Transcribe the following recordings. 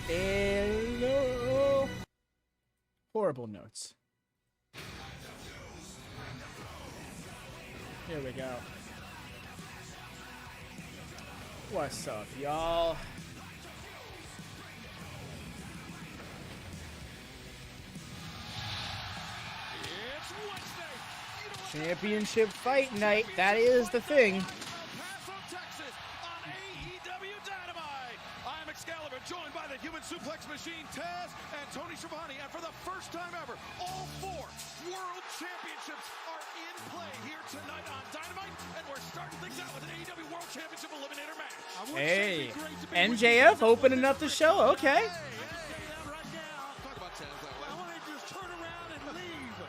Hello. Horrible notes. Here we go. What's up, y'all? Championship fight night. That is the thing. Paso, Texas, on AEW Dynamite. I'm Excalibur, joined by the human suplex machine, Taz, and Tony Schiavone. And for the first time ever, all 4 world championships are in play here tonight on Dynamite. And we're starting things out with an AEW World Championship Eliminator match. Hey, MJF opening up the show. Okay. Talk about Taz that way. I want to just turn around and leave.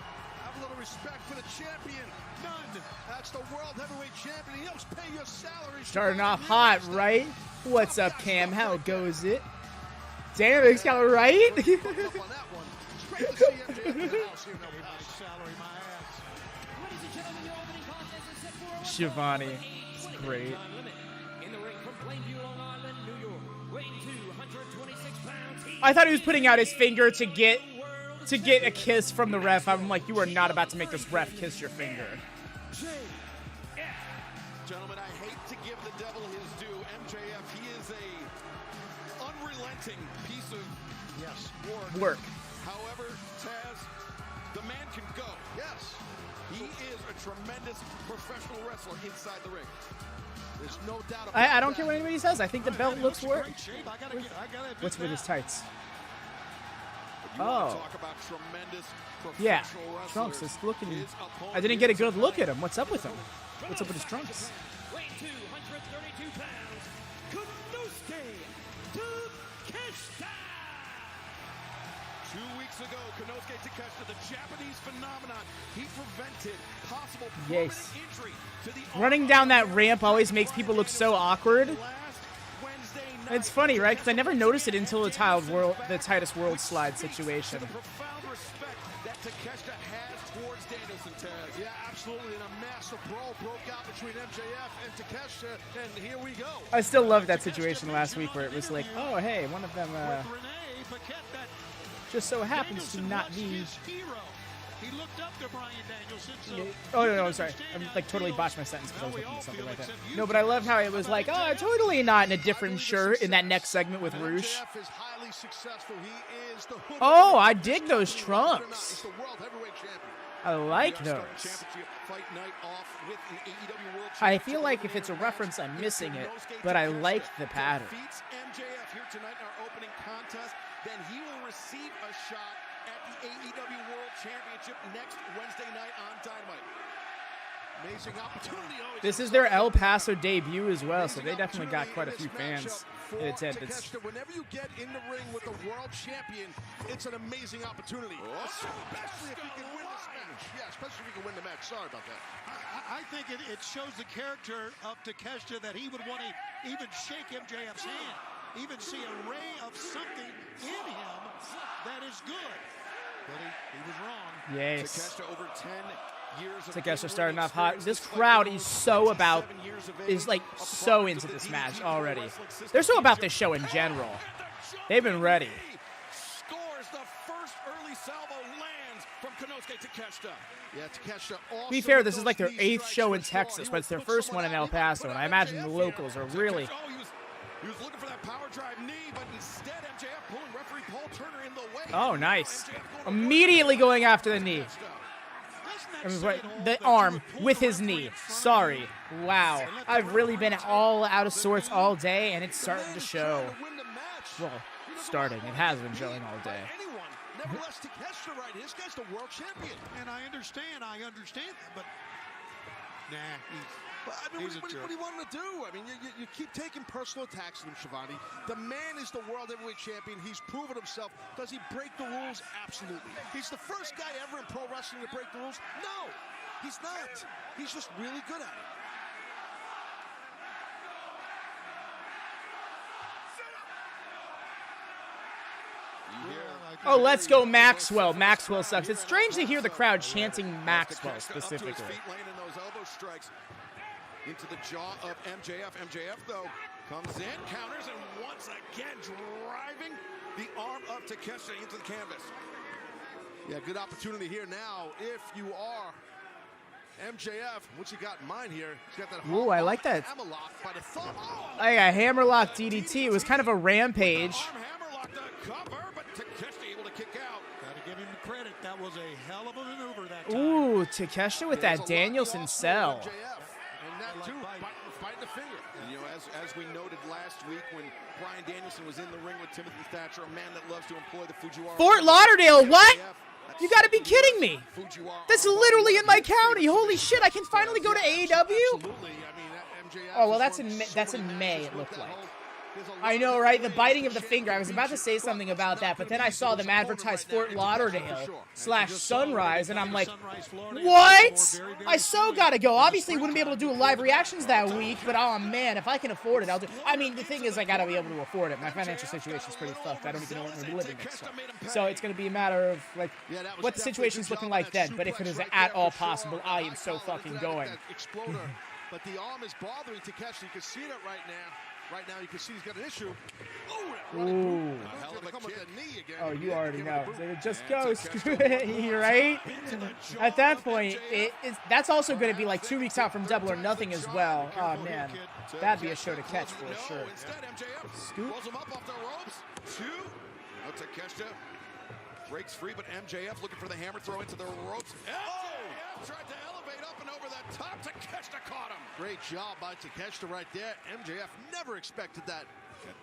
Have a little respect for the champion. None. That's the world heavyweight champion. He helps pay your salary. Starting off hot, right? What's up, Cam? How goes it? Damn, Excalibur, right? Shivani. It's great. I thought he was putting out his finger to get a kiss from the ref. I'm like, you are not about to make this ref kiss your finger. Gentlemen, I hate to give the devil his due. MJF, he is a unrelenting piece of work. However, Taz, the man can go. Yes. He is a tremendous professional wrestler inside the ring. There's no doubt about I don't care what anybody says. I think the belt looks work. What's with his tights? Oh. Talk about tremendous Yeah, professional Trunks wrestlers. is looking. His opponent I didn't get a good look at him. What's up with him? What's up with his trunks? Weight 232 pounds, Konosuke Takeshita. 2 weeks ago, Konosuke Takeshita, the Japanese phenomenon, he prevented possible permanent Yes. injury to the Running down that ramp always makes people look so awkward. last Wednesday night. It's funny, right? Because I never noticed it until the Titus World slide situation. The profound respect that Takeshita has towards Danielson, Taz. Yeah, absolutely. And a massive brawl broke out between MJF and Takeshita, and here we go. I still loved that situation last week where it was like, oh, hey, one of them just so happens to not be... He looked up to Bryan Danielson. So Oh, no, I'm sorry. I'm like totally botched my sentence because I was looking at something like that. No, but I loved how it was like, oh, totally not in a different shirt in that next segment with Roosh. MJF is highly successful. He is the hood. Oh, I dig those trunks. He's the world heavyweight champion. I like Start those. championship fight night off with an AEW World I Championship feel like if it's a reference, I'm missing it, but I like the pattern. Defeats MJF here tonight in our opening contest, then he will receive a shot at the AEW World Championship next Wednesday night on Dynamite. Amazing opportunity. This is their El Paso debut as well, so they definitely got quite a few fans in attendance. Whenever you get in the ring with the world champion, it's an amazing opportunity. Especially if you can win this match. Yeah, especially if you can win the match. Sorry about that. I think it shows the character of Takeshita that he would want to even shake MJF's hand, even see a ray of something in him that is good. But he was wrong. Yes. Takeshita over 10 years of Takeshita starting off hot. This crowd is so into this match already. They're so about this show in general. They've been ready. Scores the first early salvo lands from Konosuke Takeshita. Yeah, Takeshita also To be fair, this is like their 8th show in Texas, but it's their first one in El Paso, and I imagine the locals are really... He was looking for that power drive knee, but instead MJF pulling referee Paul Turner in the way. Oh, nice. Immediately going after the knee. The arm with his knee. Sorry. Wow. I've really been all out of sorts all day, and it's starting to show. Well, starting. It has been showing all day. Nevertheless, Takeshita, right? This guy's the world champion. And I understand that, but nah, What do you want him to do? I mean, you keep taking personal attacks on him, Shivani. The man is the world heavyweight champion. He's proven himself. Does he break the rules? Absolutely. He's the first guy ever in pro wrestling to break the rules? No, he's not. He's just really good at it. Oh, let's go Maxwell. Maxwell sucks. It's strange to hear the crowd chanting Maxwell specifically. Into the jaw of MJF. MJF, though, comes in, counters, and once again driving the arm of Takeshita into the canvas. Yeah, good opportunity here now. If you are MJF, what you got in mind here? He's got that. Ooh, I like that. Hammerlock by the thumb. Oh, I got hammerlock DDT. It was kind of a rampage. Arm hammerlock to cover, but Takeshita able to kick out. Gotta give him the credit. That was a hell of a maneuver that time. Ooh, Takeshita with that Danielson sell. MJF. And that too, biting the finger. And, you know, as we noted last week when Bryan Danielson was in the ring with Timothy Thatcher, a man that loves to employ the Fujiwara. Fort Lauderdale, what? You gotta be kidding me. This is literally in my county. Holy shit, I can finally go to AEW? Absolutely. I mean, MJF. Oh, well, that's in May, it looked like. I know, right? The biting of the finger. I was about to say something about that, but then I saw them advertise Fort Lauderdale / Sunrise, and I'm like, what? I so gotta go. Obviously, wouldn't be able to do live reactions that week, but oh man, if I can afford it, I'll do. I mean, the thing is, I gotta be able to afford it. My financial situation is pretty fucked. I don't even know what we're living in. So it's gonna be a matter of like what the situation's looking like then. But if it is at all possible, I am so fucking going. But the arm is bothering Takeshita. You can see it right now. Right now, you can see he's got an issue. Ooh. Oh, you already know. Just go, screw it, right? At that point, that's also going to be like 2 weeks out from Double or Nothing as well. Oh, man. That'd be a show to catch for sure. Scoop. Rolls him up off the ropes. 2. No, Takeshita breaks free, but MJF looking for the hammer throw into the ropes. MJF tried to elevate up and over the top. Takeshita caught him. Great job by Takeshita right there. MJF never expected that.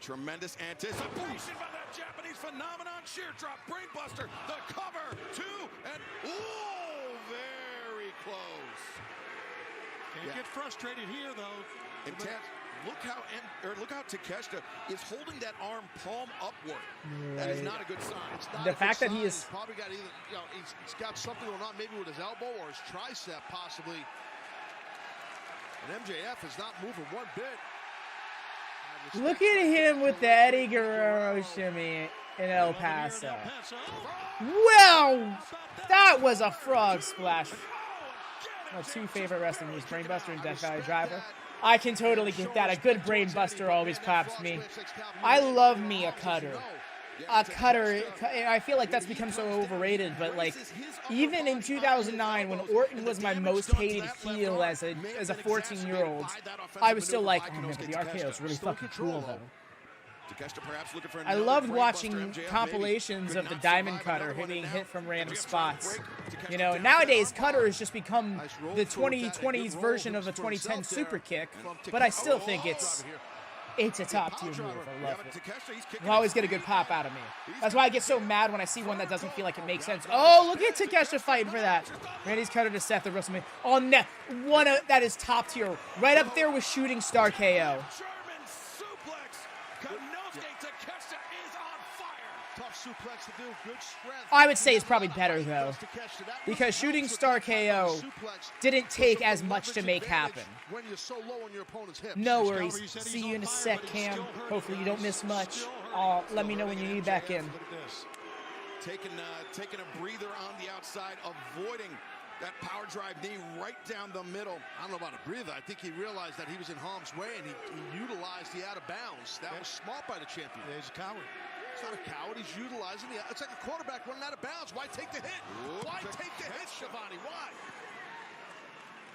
Tremendous anticipation by that Japanese phenomenon. Sheer drop, brainbuster, the cover, 2, and ooh, very close. Can't get frustrated here, though. Intense. Look how Takeshita is holding that arm palm upward. Right. That is not a good sign. The fact that he is probably got either, you know, he's got something going on, maybe with his elbow or his tricep, possibly. And MJF is not moving one bit. Look at him with the Eddie Guerrero shimmy in El Paso. Well, that was a frog splash. My 2 favorite wrestling moves, Brainbuster and Death Valley Driver. I can totally get that. A good Brainbuster always pops me. I love me a cutter. A cutter, I feel like that's become so overrated, but like, even in 2009, when Orton was my most hated heel as a 14-year-old, I was still like, oh man, but the RKO is really fucking cool though. I loved watching compilations of the Diamond Cutter being hit from random spots. You know, nowadays, Cutter has just become the 2020s version of a 2010 Super Kick, but I still think it's a top-tier move. I love it. You always get a good pop out of me. That's why I get so mad when I see one that doesn't feel like it makes sense. Oh, look at Takeshita fighting for that. Randy's Cutter to Seth at WrestleMania. Oh, no. That is top-tier. Right up there with Shooting Star KO. Suplex to do, good strength. I would say it's probably better though, because Shooting Star KO didn't take as much to make happen. When you're so low on your opponent's hips. No worries. See you in a sec, Cam. Hopefully you don't miss much. Let me know when you need back in. Taking a breather on the outside, avoiding that power drive knee right down the middle. I don't know about a breather. I think he realized that he was in harm's way and he utilized the out of bounds. That was smart by the champion. He's a coward. He's not a coward. He's utilizing the. It's like a quarterback running out of bounds. Why take the hit? Why take the hit, Schiavone? Why?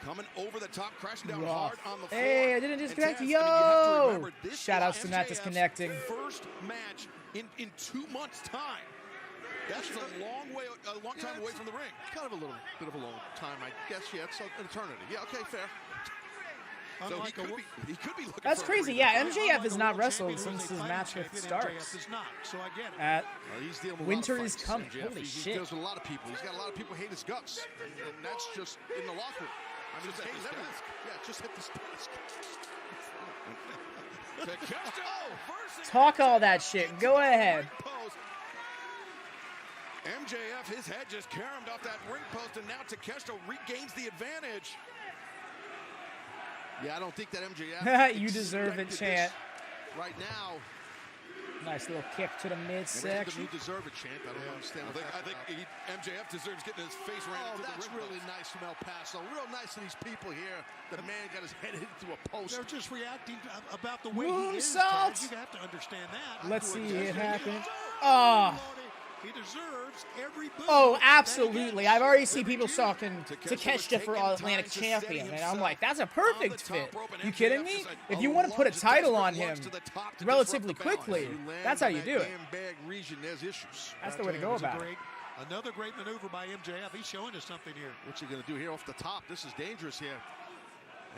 Coming over the top, crashing down hard on the floor. Hey, I didn't disconnect. Yo! Shout outs to not disconnecting. First match in 2 months' time. That's a long time away from the ring. Kind of a little bit of a long time, I guess. Yeah, it's an eternity. Yeah, okay, fair. So he could be looking. That's crazy. Yeah, MJF has not wrestled since his match with Starks. At Winter is Coming. Holy shit. He deals with a lot of people. He's got a lot of people hate his guts, and that's just in the locker room. I mean, just hit the desk. Talk all that shit. Go ahead. MJF, his head just caromed off that ring post, and now Takeshita regains the advantage. Yeah, I don't think that MJF. You deserve it, chant. Right now. Nice little kick to the midsection. You deserve it, chant. I don't understand. I think MJF deserves getting his face right into the ring. That's really nice from El Paso. Real nice to these people here. The man got his head into a post. They're just reacting about the way he is. Salt. You have to understand that. Let's see it happen. Oh. He deserves every boo. Oh, absolutely. I've already seen people talking Takeshita for All-Atlantic Champion, and I'm like, that's a perfect fit. You kidding me? If you want to put a title on him relatively quickly, that's how you do it. That's the way to go about it. Another great maneuver by MJF. He's showing us something here. What's he going to do here off the top? This is dangerous here.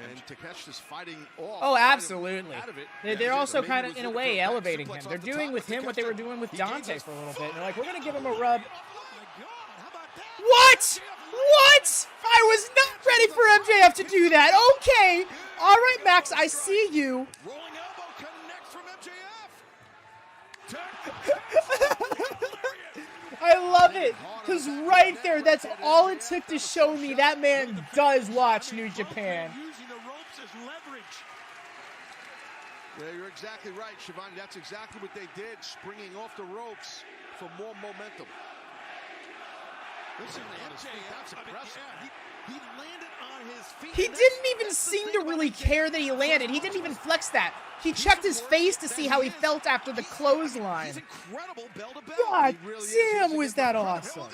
And Takeshita's fighting off. Oh, absolutely. They're also kind of, in a way, elevating him. They're doing with him what they were doing with Dante for a little bit. They're like, we're going to give him a rub. What? What? I was not ready for MJF to do that. Okay. All right, Max, I see you. Rolling elbow connects from MJF. I love it. Because right there, that's all it took to show me that man does watch New Japan. Yeah, you're exactly right, Shivani. That's exactly what they did, springing off the ropes for more momentum. Listen, that's impressive. He landed on his feet. He didn't even seem to really care that he landed. He didn't even flex that. He checked his face to see how he felt after the clothesline. He's incredible bell to bell. God damn, was that awesome.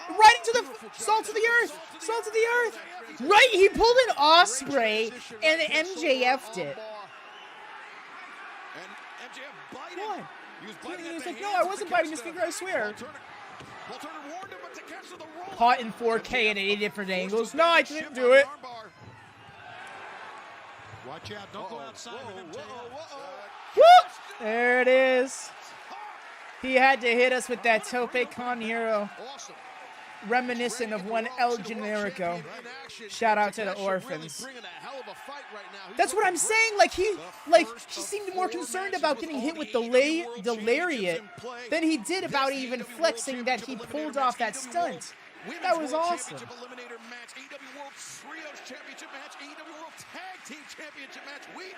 Right into the salt of the earth. Salt of the earth. Right, he pulled an Osprey and MJF'd it. What? He was like, no, I wasn't biting his finger, I swear. Caught in 4K at 8 different angles. No, I didn't do it. Watch out, don't go outside with MJF. Whoop! There it is. He had to hit us with that Tope Con Hero. Reminiscent of one El Generico. Shout out to the orphans. That's what I'm saying. Like he seemed more concerned about getting hit with the lariat than he did about even flexing that he pulled off that stunt. That was awesome.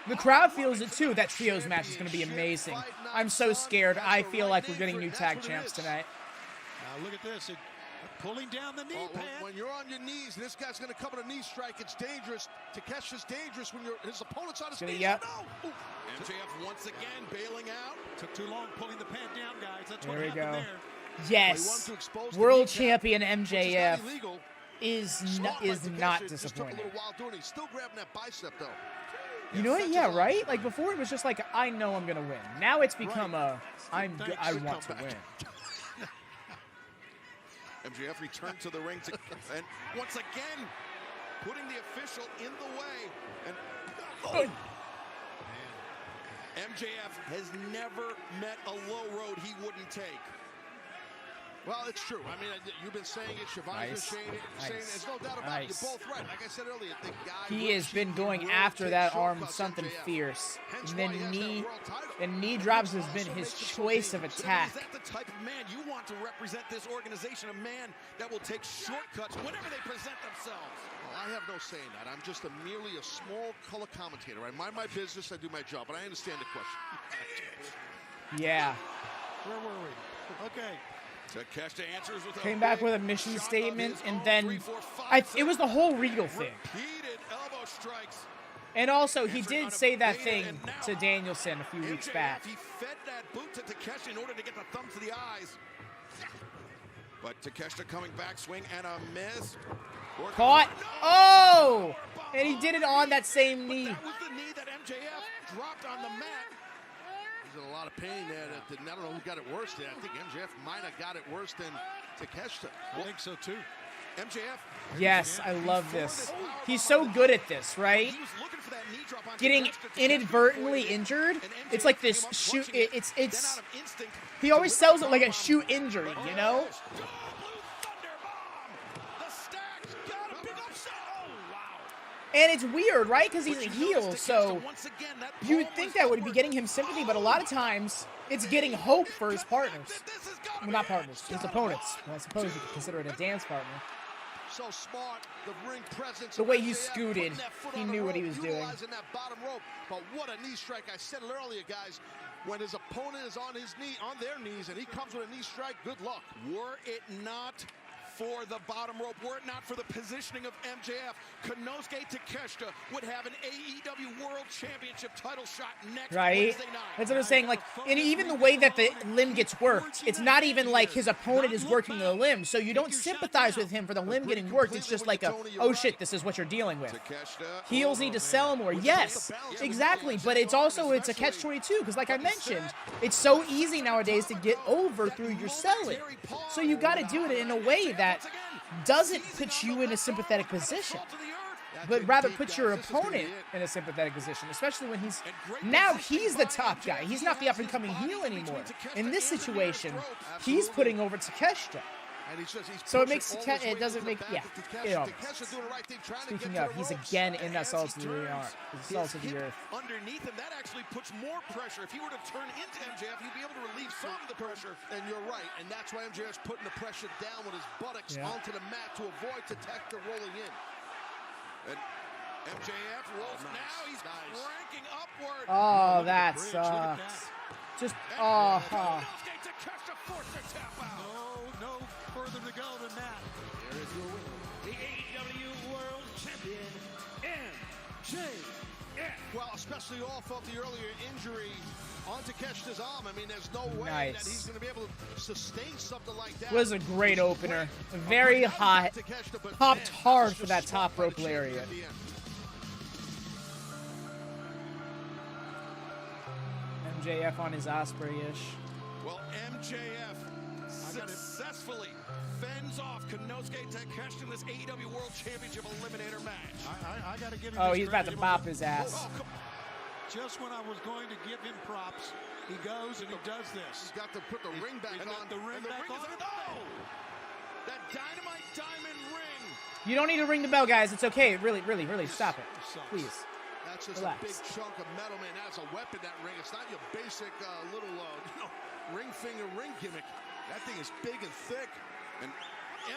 The crowd feels it too. That trios match is going to be amazing. I'm so scared. I feel like we're getting new tag champs tonight. Now look at this. Pulling down the knee pad. When you're on your knees, this guy's going to come with a knee strike. It's dangerous. Takeshi's dangerous when his opponent's on his knees. Yep. No. MJF once again bailing out. Took too long pulling the pad down, guys. That's there what we go. There. Yes. World champion MJF is not disappointing. He's still grabbing that bicep, though. You know what? Yeah, right? Like before it was just like, I know I'm going to win. Now it's become I want to win. MJF returned to the ring and once again putting the official in the way. And MJF has never met a low road he wouldn't take. Well, it's true. I mean, you've been saying it. Shivani's been saying it. There's no doubt about it. You're both right. Like I said earlier, the guy he has been going after that arm with something fierce. And then knee drops has been his choice of attack. Is that the type of man you want to represent this organization? A man that will take shortcuts whenever they present themselves. Well, I have no say in that. I'm just merely a small color commentator. I mind my business. I do my job. But I understand the question. Yeah. Where were we? Okay. Takeshita answers with came back with a mission statement, and then it was the whole Regal thing. Elbow strikes. And also, he did say that thing to Danielson a few weeks back. He fed that boot to Takeshita in order to get the thumb to the eyes. But Takeshita coming back, swing and a miss. Caught. Oh! And he did it on that same knee. That was the knee that MJF dropped on the mat. In a lot of pain there. I don't know who got it worse there. I think MJF might have got it worse than Takeshita. I think so too. MJF. Yes, I love this. He's so good at this, right? Getting inadvertently injured. It's like this shoot. It's. He always sells it like a shoot injury, you know? And it's weird, right? Because he's a heel, so you would think that would be getting him sympathy, but a lot of times it's getting hope for his partners. Well, not partners, his opponents. Well, I suppose you could consider it a dance partner. So smart, the ring presence. The way he scooted, he knew what he was doing. That bottom rope. But what a knee strike. I said it earlier, guys. When his opponent is on their knees, and he comes with a knee strike, good luck. Were it not for the bottom rope. Were it not for the positioning of MJF, Konosuke Takeshita would have an AEW World Championship title shot next Wednesday night. That's what I'm saying. Like, and even the way that the limb gets worked, it's not even like his opponent is working the limb, so you don't sympathize with him for the limb getting worked. It's just like a, oh shit, this is what you're dealing with. Heels need to sell more. Yes, exactly. But it's also, it's a catch-22, because like I mentioned, it's so easy nowadays to get over through your selling. So you got to do it in a way that doesn't put you in a sympathetic position, but rather put your opponent in a sympathetic position, especially when he's the top guy. He's not the up-and-coming heel anymore. In this situation, he's putting over Takeshita. So it makes it doesn't make, yeah, you know. Speaking of, he's again in that salt of the earth. Underneath him, that actually puts more pressure. If he were to turn into MJF, he'd be able to relieve some of the pressure. And you're right, and that's why MJF's putting the pressure down with his buttocks onto the mat to avoid Takeshita rolling in. And MJF rolls now. He's cranking upward. Oh, that sucks. Just, oh. No further to go than that. There is your winner, the AEW World Champion, MJF. Well, especially off of the earlier injury on Takeshita's arm. I mean, there's no way that he's going to be able to sustain something like that. Was a great opener. Very hot. Popped hard for that top rope lariat. MJF on his Osprey-ish. Well, MJF successfully fends off Konosuke Takeshita in this AEW World Championship Eliminator match. I got to give him he's about to bop his ass. Just when I was going to give him props, he goes and he does this. He's got to put the ring back on. The ring back on. Oh! That Dynamite Diamond ring. You don't need to ring the bell, guys. It's okay. Really, stop it. Please. That's just relax. A big chunk of metal, man. That's a weapon, that ring. It's not your basic little, ring finger ring gimmick. That thing is big and thick. And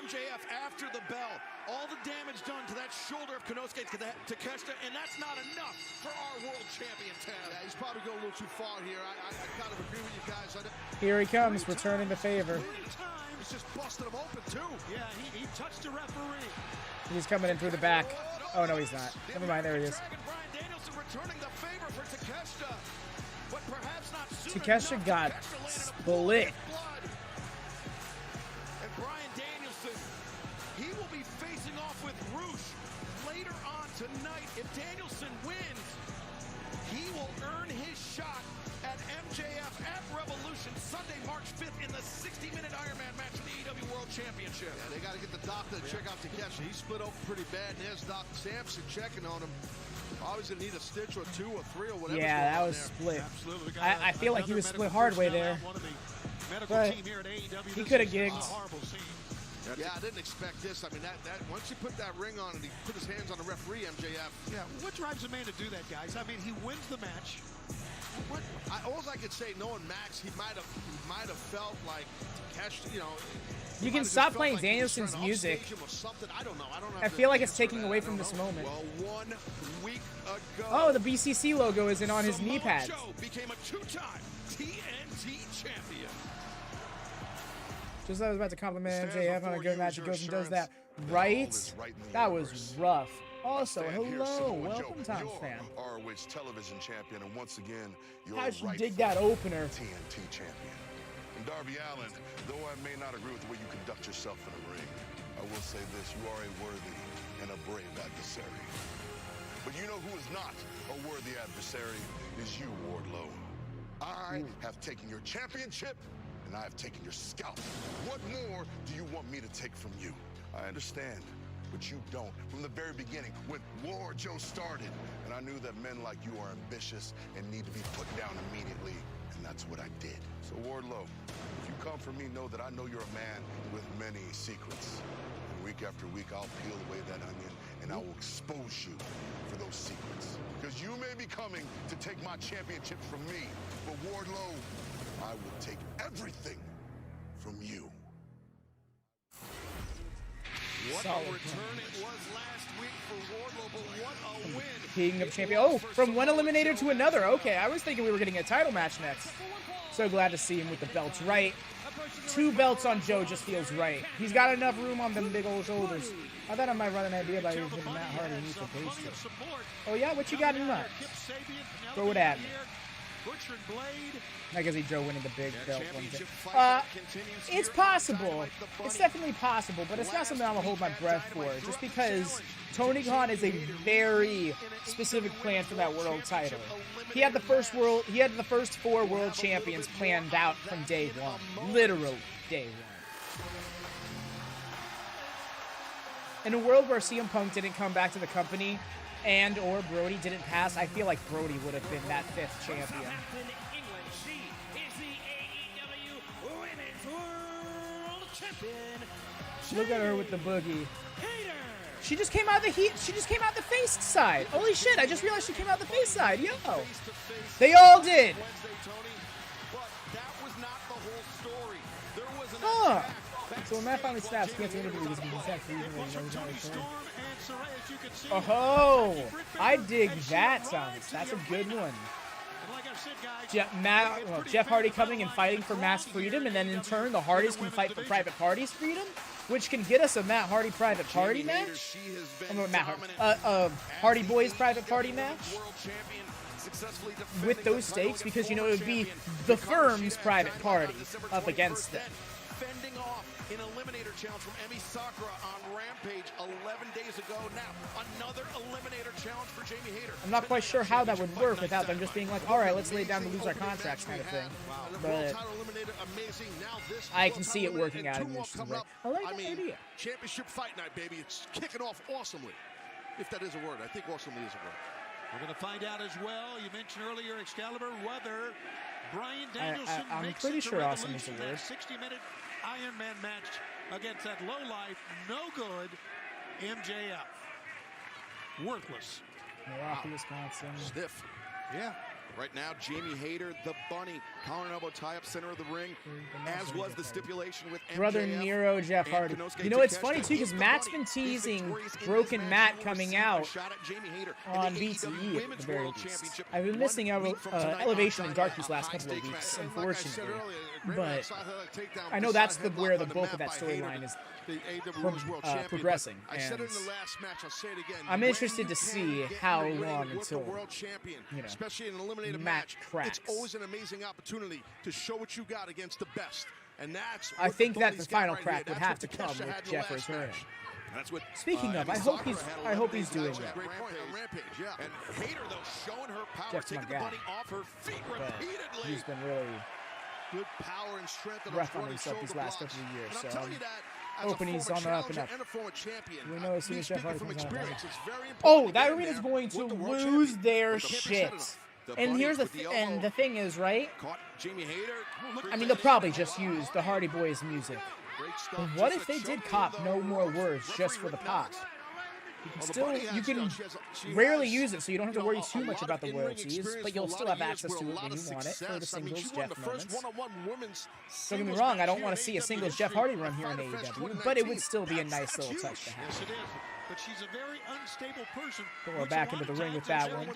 MJF after the bell. All the damage done to that shoulder of Konosuke Takeshita, and that's not enough for our world champion, Tab. Yeah, he's probably going a little too far here. I kind of agree with you guys. Here he comes, returning the favor. He's just busted him open, too. Yeah, he touched the referee. He's coming in through the back. Oh, no, he's not. Never mind, there he is. Bryan Danielson returning the favor for Takeshita, but perhaps not soon Takeshita got split. And Bryan Danielson, he will be facing off with Roosh later on tonight. If Danielson wins, he will earn his shot at MJF at Revolution Sunday, March 5th in the 60-minute Ironman match for the AEW World Championship. Yeah, they got to get the doctor to check out Takeshita. He split open pretty bad, and there's Dr. Sampson checking on him. Always going to need a stitch or two or three or whatever. Yeah, that was split. I feel like he was split hard way there. But he could have gigged. Yeah, I didn't expect this. I mean, that once he put that ring on and he put his hands on the referee, MJF. Yeah, what drives a man to do that, guys? I mean, he wins the match. All I could say, knowing Max, he might have felt like Takeshita, You can stop playing like Danielson's music. I don't know. I feel like it's taking away from this moment. Well, 1 week ago, oh, the BCC logo isn't on his knee pads. Joe became a 2-time TNT champion. Just as I was about to compliment MJF on a good match, he goes and does that. Right? That was rough. Also, hello, welcome, Tom fan. ROH television champion, and once again, how'd you dig that opener? TNT champion. And Darby Allin, though I may not agree with the way you conduct yourself in the ring, I will say this: you are a worthy and a brave adversary. But you know who is not a worthy adversary? Is you, Wardlow. I have taken your championship, and I have taken your scalp. What more do you want me to take from you? I understand, but you don't. From the very beginning, when War Joe started, and I knew that men like you are ambitious and need to be put down immediately, and that's what I did. So Wardlow, if you come for me, know that I know you're a man with many secrets. And week after week, I'll peel away that onion, and I will expose you for those secrets. Because you may be coming to take my championship from me, but Wardlow, I will take everything from you. What a return it was last week for Wardlow, but what a win. King of Champions. Oh, from one eliminator to another. Okay, I was thinking we were getting a title match next. So glad to see him with the belts right. 2 belts on Joe just feels right. He's got enough room on them big old shoulders. I thought I might run an idea about using Matt Hardy and Luther Page. Oh yeah, what you got in mind? Throw it at me. I guess Joe winning the big belt one thing. It's possible. It's definitely possible, but it's not something I'm gonna hold my breath for. Just because Tony Khan is a very specific plan for that world title. He had the first 4 world champions planned out from day one, literal day one. In a world where CM Punk didn't come back to the company and or Brody didn't pass, I feel like Brody would have been that 5th champion. Look at her with the boogie. She just came out the heat. She just came out the face side. Holy shit! I just realized she came out the face side. Yo, they all did. Huh. So when Matt finally snaps, he has to interview this because oh, I dig that sound. That's a good one. Jeff Hardy coming and fighting for mass freedom, and then in turn the Hardys can fight for Private Party's freedom, which can get us a Matt Hardy Private Party match. Hardy Boys Private Party match with those stakes, because you know it would be the firm's Private Party up against them. Fending off an Eliminator challenge from Emi Sakura on Rampage 11 days ago. Now, another Eliminator challenge for Jamie Hayter. I'm not quite sure how that would work without them just being like, all right, let's lay down to lose our contracts kind of thing. But I can see it working out in this way. I like that idea. Championship fight night, baby. It's kicking off awesomely. If that is a word. I think awesomely is a word. We're going to find out as well. You mentioned earlier, Excalibur, whether Bryan Danielson I'm pretty sure awesome is a word. 60-minute Iron Man match against that lowlife, no good MJF. Worthless. Milwaukee, Wisconsin. Stiff. Yeah. Right now, Jamie Hayter, the bunny, collar and elbow tie up center of the ring, as was the stipulation with MJF. Brother Nero, Jeff Hardy. You know, it's funny too, because Matt's been teasing Broken Matt coming out on BTE at the very least. I've been missing Elevation and Dark these last couple of weeks, unfortunately. But I know that's where the bulk of that storyline is progressing. And I'm interested to see how long until, you know, Matt cracks. It's always an amazing opportunity to show what you got against the best, and that's. I think that the final crack would have to come with Jeff returning. Speaking of, I hope he's doing that. Rampage, yeah. And Hayter, though, showing her power, Jeff's taking the bunny off her feet repeatedly. He's been really good power and strength rough on himself these last couple of years. So hoping he's on the up and up. We know as soon as Jeff Hardy comes out. Oh, that arena's going to lose their shit. And here's the thing is, right? I mean, they'll probably just use the Hardy Boys music. But what if they did cop No More Words just for the pop? You can rarely use it, so you don't have to worry too much about the royalties, but you'll still have access to it when you want it for the singles Jeff moments. Don't get me wrong, I don't want to see a singles Jeff Hardy run here in AEW, but it would still be a nice little touch to have. Yes, it is. But she's a very unstable person. We're back into the ring with that one.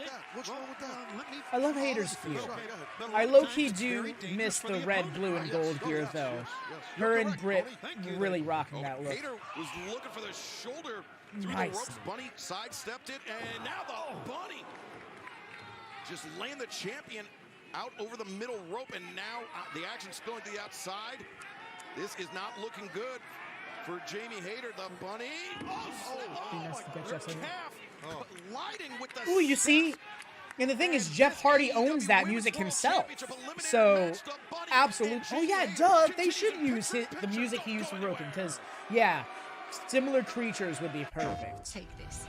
I love Hayter's feel. I low-key do miss the red, blue, and gold gear, though. Her and Britt really rocking that look. Hayter was looking for the shoulder through the ropes. Bunny sidestepped it, and now the Bunny just laying the champion out over the middle rope, and now the action's going to the outside. This is not looking good for Jamie Hayter, the Bunny. Ooh, you see? And the thing is, Jeff Hardy owns that music himself. So, absolutely. Oh, yeah, duh. They should use the music he used for Broken, because, yeah, Similar Creatures would be perfect. Take this.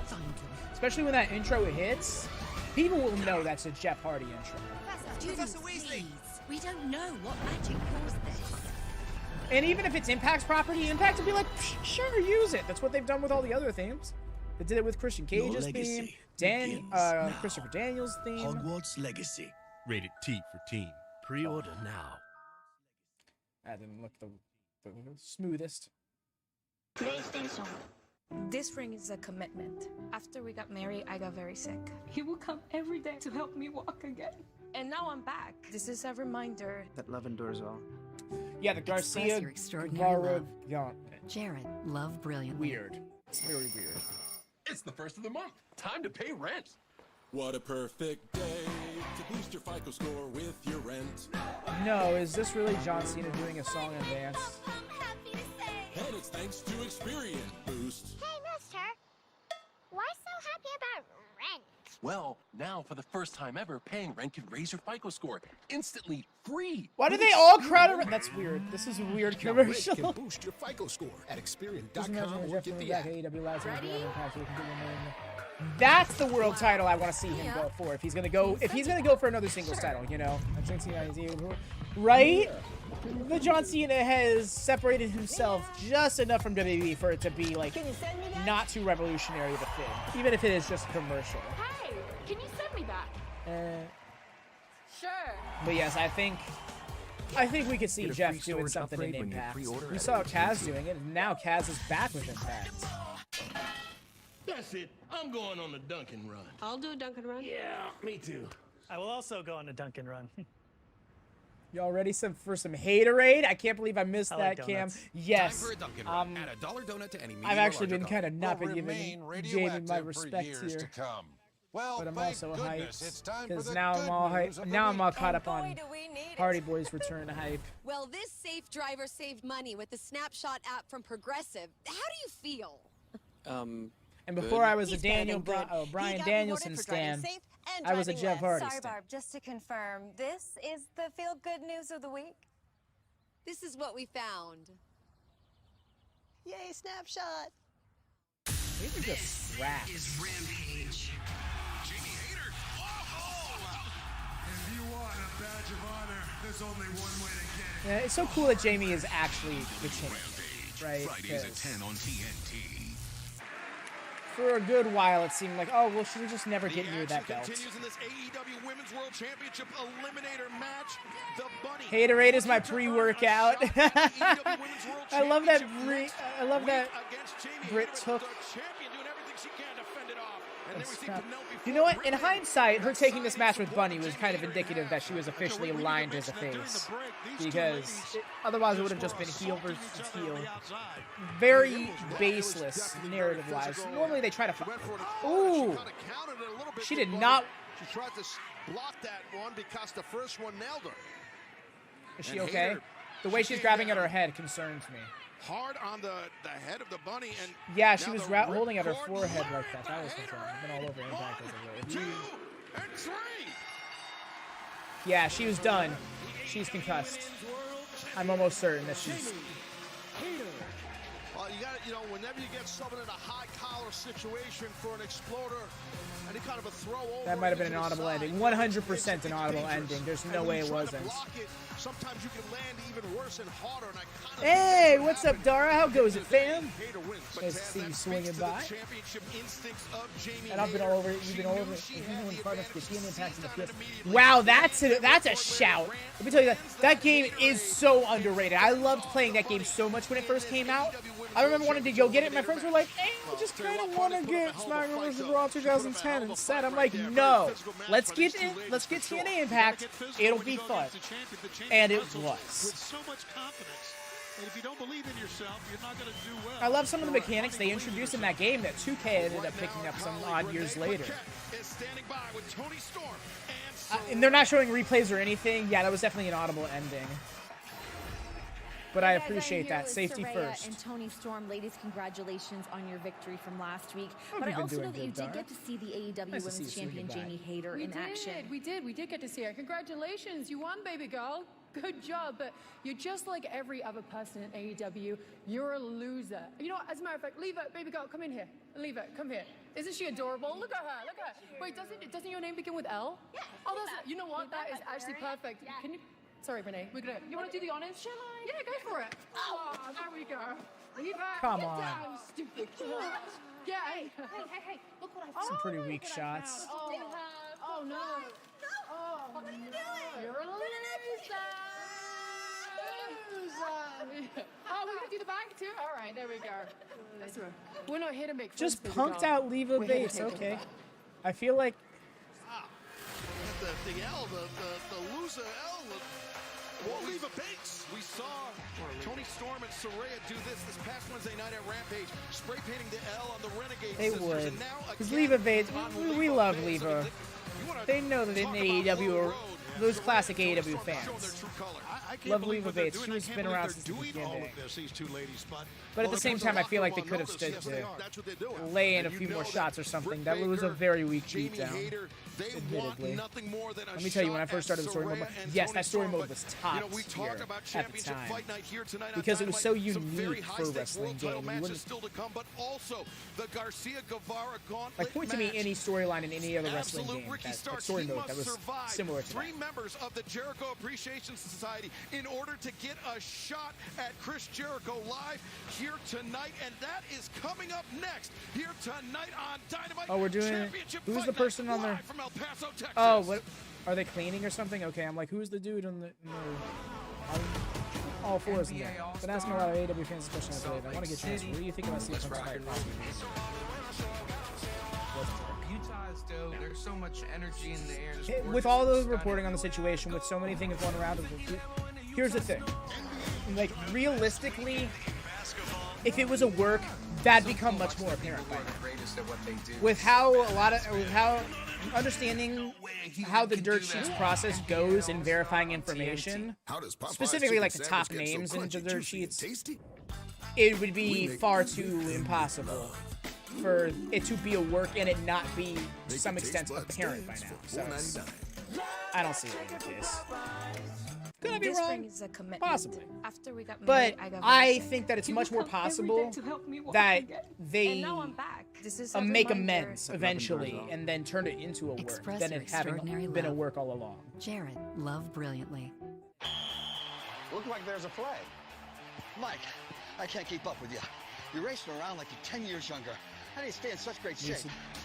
Find them. Especially when that intro hits, people will know that's a Jeff Hardy intro. Professor Weasley! We don't know what magic caused this. And even if it's Impact's property, Impact would be like, sure, use it. That's what they've done with all the other themes. They did it with Christian Cage's theme, Christopher Daniels' theme. Hogwarts Legacy. Rated T for teen. Pre-order now. That didn't look the smoothest. PlayStation. This ring is a commitment. After we got married, I got very sick. He would come every day to help me walk again. And now I'm back. This is a reminder that love endures all. Yeah, the Garcia-Guevara Gauntlet. Jared, love brilliantly. Weird. It's very weird. It's the first of the month. Time to pay rent. What a perfect day to boost your FICO score with your rent. No, is this really John Cena doing a song and dance? Happy to say. And it's thanks to Experian Boost. Hey, mister. Why so happy about rent? Well, now for the first time ever, paying rent can raise your FICO score instantly free. Why do they all crowd around? That's weird. This is a weird commercial. Rent can boost your FICO score at Experian.com or get the app. That's the world title I want to see him go for. If he's gonna go for another singles title, you know, right? The John Cena has separated himself just enough from WWE for it to be like not too revolutionary of a thing, even if it is just a commercial. Hey, can you send me that? Sure. But yes, I think we could see Jeff doing something in Impact. We saw Kaz doing it, and now Kaz is back with Impact. That's it. I'm going on a Dunkin' run. I'll do a Dunkin' run. Yeah, me too. I will also go on a Dunkin' run. Y'all ready for some haterade? I can't believe I missed that, Cam. Yes. Time for a Dunkin' run. Add $1 donut to any medium I've actually or been larger kind of not been giving Jamie my respect here. Well, but I'm also hyped because now I'm all caught up on Hardy Boy's return hype. Well, this safe driver saved money with the Snapshot app from Progressive. How do you feel? And before I was a Bryan Danielson stan, I was a Jeff Hardy Sorry, stan. Barb, just to confirm, this is the feel-good news of the week? This is what we found. Yay, Snapshot! These are just rats. Is Rampage. Jamie Hayter. If you want a badge of honor, there's only one way to get it. Yeah, it's so cool that Jamie is actually the champ, right? Fridays at 10 on TNT. For a good while, it seemed like, oh, well, should we just never get near that belt? Continues in this AEW Women's World Championship Eliminator match. The Bunny. Haterade is my pre-workout. I love that. Britt took. You know what? In hindsight, her taking this match with Bunny was kind of indicative that she was officially aligned as a face. Because otherwise it would have just been heel versus heel. Very baseless narrative-wise. Normally they try to... Ooh! She did not... She tried to block that one because the first one nailed her. Is she okay? The way she's grabbing at her head concerns me. Hard on the head of the Bunny, and yeah, she was holding at her forehead like that. That was concerning. I've been all over Impact as of late. 2 and 3. Yeah, she was done. She's concussed. I'm almost certain that she's. Well, you got whenever you get someone in a high collar situation for an exploder, any kind of a throw over. That might have been an audible ending. 100% an audible ending. There's no way it wasn't. Sometimes you can land even worse and harder. Hey, what's up, Dara? How goes it, fam? Nice to see you swinging by. And I've been all over it. You've been all over it. Wow, that's a shout. Let me tell you that game is so underrated. I loved playing that game so much when it first came out. I remember wanting to go get it. My friends were like, "Hey, I just kind of want to get SmackDown vs. Raw 2010." And instead, I'm like, "No, let's get TNA Impact. It'll be fun." And it was. With so much confidence. And if you don't believe in yourself, you're not going to do well. I love some of the mechanics they introduced in that game that 2K ended up picking up some odd years later. And they're not showing replays or anything. Yeah, that was definitely an audible ending. But I appreciate that. Safety first. And Tony Storm, ladies, congratulations on your victory from last week. But I also know that you did get to see the AEW Women's Champion Jamie Hayter in action. We did get to see her. Congratulations, you won, baby girl. Good job, but you're just like every other person in AEW. You're a loser. You know what, as a matter of fact, leave it, baby girl, come in here. Leave it, come here. Isn't she adorable? Look at her, look at her. Wait, doesn't your name begin with L? Yeah. Oh, you know what, that is actually perfect. Yeah. Can you... Sorry, Renee. You want to do the honors? Shall I? Yeah, go for it. Oh, there we go. Leave her. Come Get on. down, stupid. Yeah. Hey. Look what I found. Some pretty weak shots. Oh, no. Oh, what are you doing? You're a loser. Oh, we can do the back too? All right, there we go. That's right. We're not here to make friends. Just punked out Leva Bates. Okay. I feel like. The L, the loser L. won't leave a base. We saw Tony Storm and Saraya do this past Wednesday night at Rampage, spray painting the L on the Renegade They sisters. would. And now Because again, Leva Bates, on we Leva love Bates. I Leva. mean, you wanna They know that in talk about AEW low are road. those classic AEW Show their fans. true color. I can't Love believe Leva what they're Bates. doing. She I was can't been believe around they're since the doing all beginning. of this, these two ladies, But at well, the same put time, I locker feel like they room could have on stood notice. to Yes, they are. That's what they're doing. lay in a And few you more know shots or that something. Britt That was a Baker, very weak Jamie beatdown. Hayter, they want Admittedly. nothing more than a Let me tell you, when I shot first started at the story mode, Saraya and yes, Tony that story Storm, mode was top you know, we talk tier about at the championship time. fight night here tonight on Because it was so Dynamite. Some very unique for a high-stakes wrestling world title game. You matches wouldn't- still to come, but also the Garcia-Guevara Gauntlet Like, point to me match. any storyline in any other wrestling Absolute game, Ricky that Starks, story he mode must that was survive similar to 3 that. members of the Jericho Appreciation Society in order to get a shot at Chris Jericho live here tonight, and that is coming up next here tonight on Dynamite. Oh, we're doing it. Championship Who's Fight the Night person on there? live from El Paso, Texas. Oh, what? Are they cleaning or something? Okay, I'm like, who's the dude on the... all four of them there. Been asking a lot of AEW fans, especially on today. I want to get your answer. What do you think about seeing Prince fight? Utah is dope. There's so much energy in the air. With all the reporting on the situation, with so many things going around, here's the thing. Like, realistically, if it was a work, that'd become much more apparent by now. With how understanding how the dirt sheets process goes in verifying information, specifically like the top names in the dirt sheets, it would be far too impossible for it to be a work and it not be to some extent apparent by now. So I don't see it being the case. Could I be wrong? Possibly. After we got But married, I think that it's much more possible that they make amends eventually and then turn it into a work Express than your it having extraordinary been a love. work all along. Jared, love brilliantly. Look like there's a flag. Mike, I can't keep up with you. You're racing around like you're 10 years younger. How do you stay in such great shape?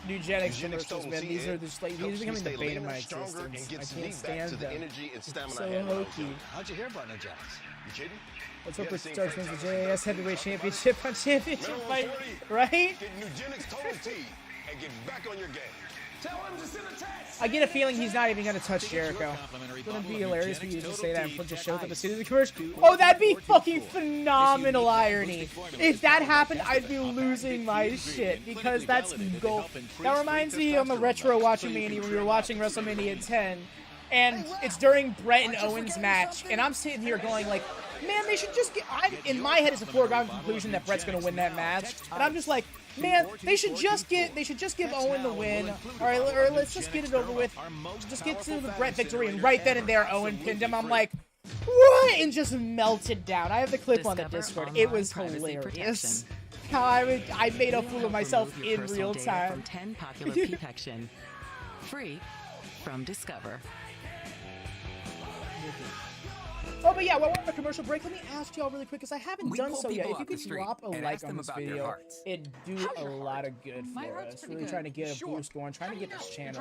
Eugenics commercials, man. These are just like these are becoming the bane of my existence. I can't stand them. It's so hokey. How'd you hear about Nugetics? You kidding? Let's hope it starts wins the JAS Heavyweight Championship on Championship Fight, right? Get Eugenics Total T and get back on your game. Tell him to send a text. I get a feeling he's not even going to touch Jericho. Wouldn't it be hilarious for you to just say that and Flip just shows up as soon as the commercial? Oh, that'd be fucking phenomenal irony. If that happened, I'd be losing my shit because that's gold. That reminds me on the retro WatchaMania when we were watching WrestleMania 10, and it's during Brett and Owens' match, and I'm sitting here going like, man, they should just get... in my head, it's a foregone conclusion that Brett's going to win that match, and I'm just like, man, they should just give Owen the win, or let's just get it over with. Just get to the Brett victory, and right then and there, Owen pinned him. I'm like, what? And just melted down. I have the clip on the Discord. It was hilarious. How I made a fool of myself in real time. From 10 popular protection, free from Discover. Oh, but yeah, while we're on a commercial break, let me ask y'all really quick, because I haven't done so yet. If you could drop a like on this video, it'd do a lot of good for us. Really trying to get a boost going, trying to get this channel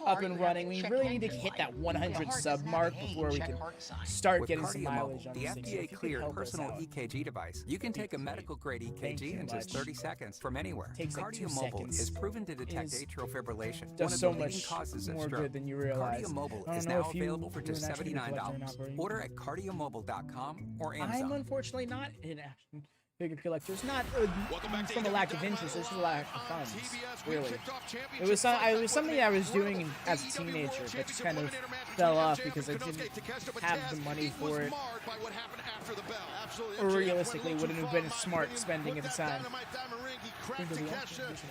up and running. We really need to hit that 100 sub mark before we can start getting some mileage on the this thing. So if you could FDA-cleared help us personal out. EKG device. You can take a medical-grade EKG in just 30 seconds from anywhere. Takes like 2 Cardio Mobile seconds. is proven to detect Is- atrial fibrillation, Does one of so the leading much causes of more stroke. good than you realize. Cardio Mobile I is don't know now if you available for were just an actual collector or not, $79. but- Order at cardiomobile.com or I'm Amazon. unfortunately not an action figure collector. It's not from a lack of interest. It's just a lack of funds. Really, it was something I was doing as a teenager, but just kind of fell off because I didn't have the money for it. Or realistically, wouldn't have been smart spending at the time.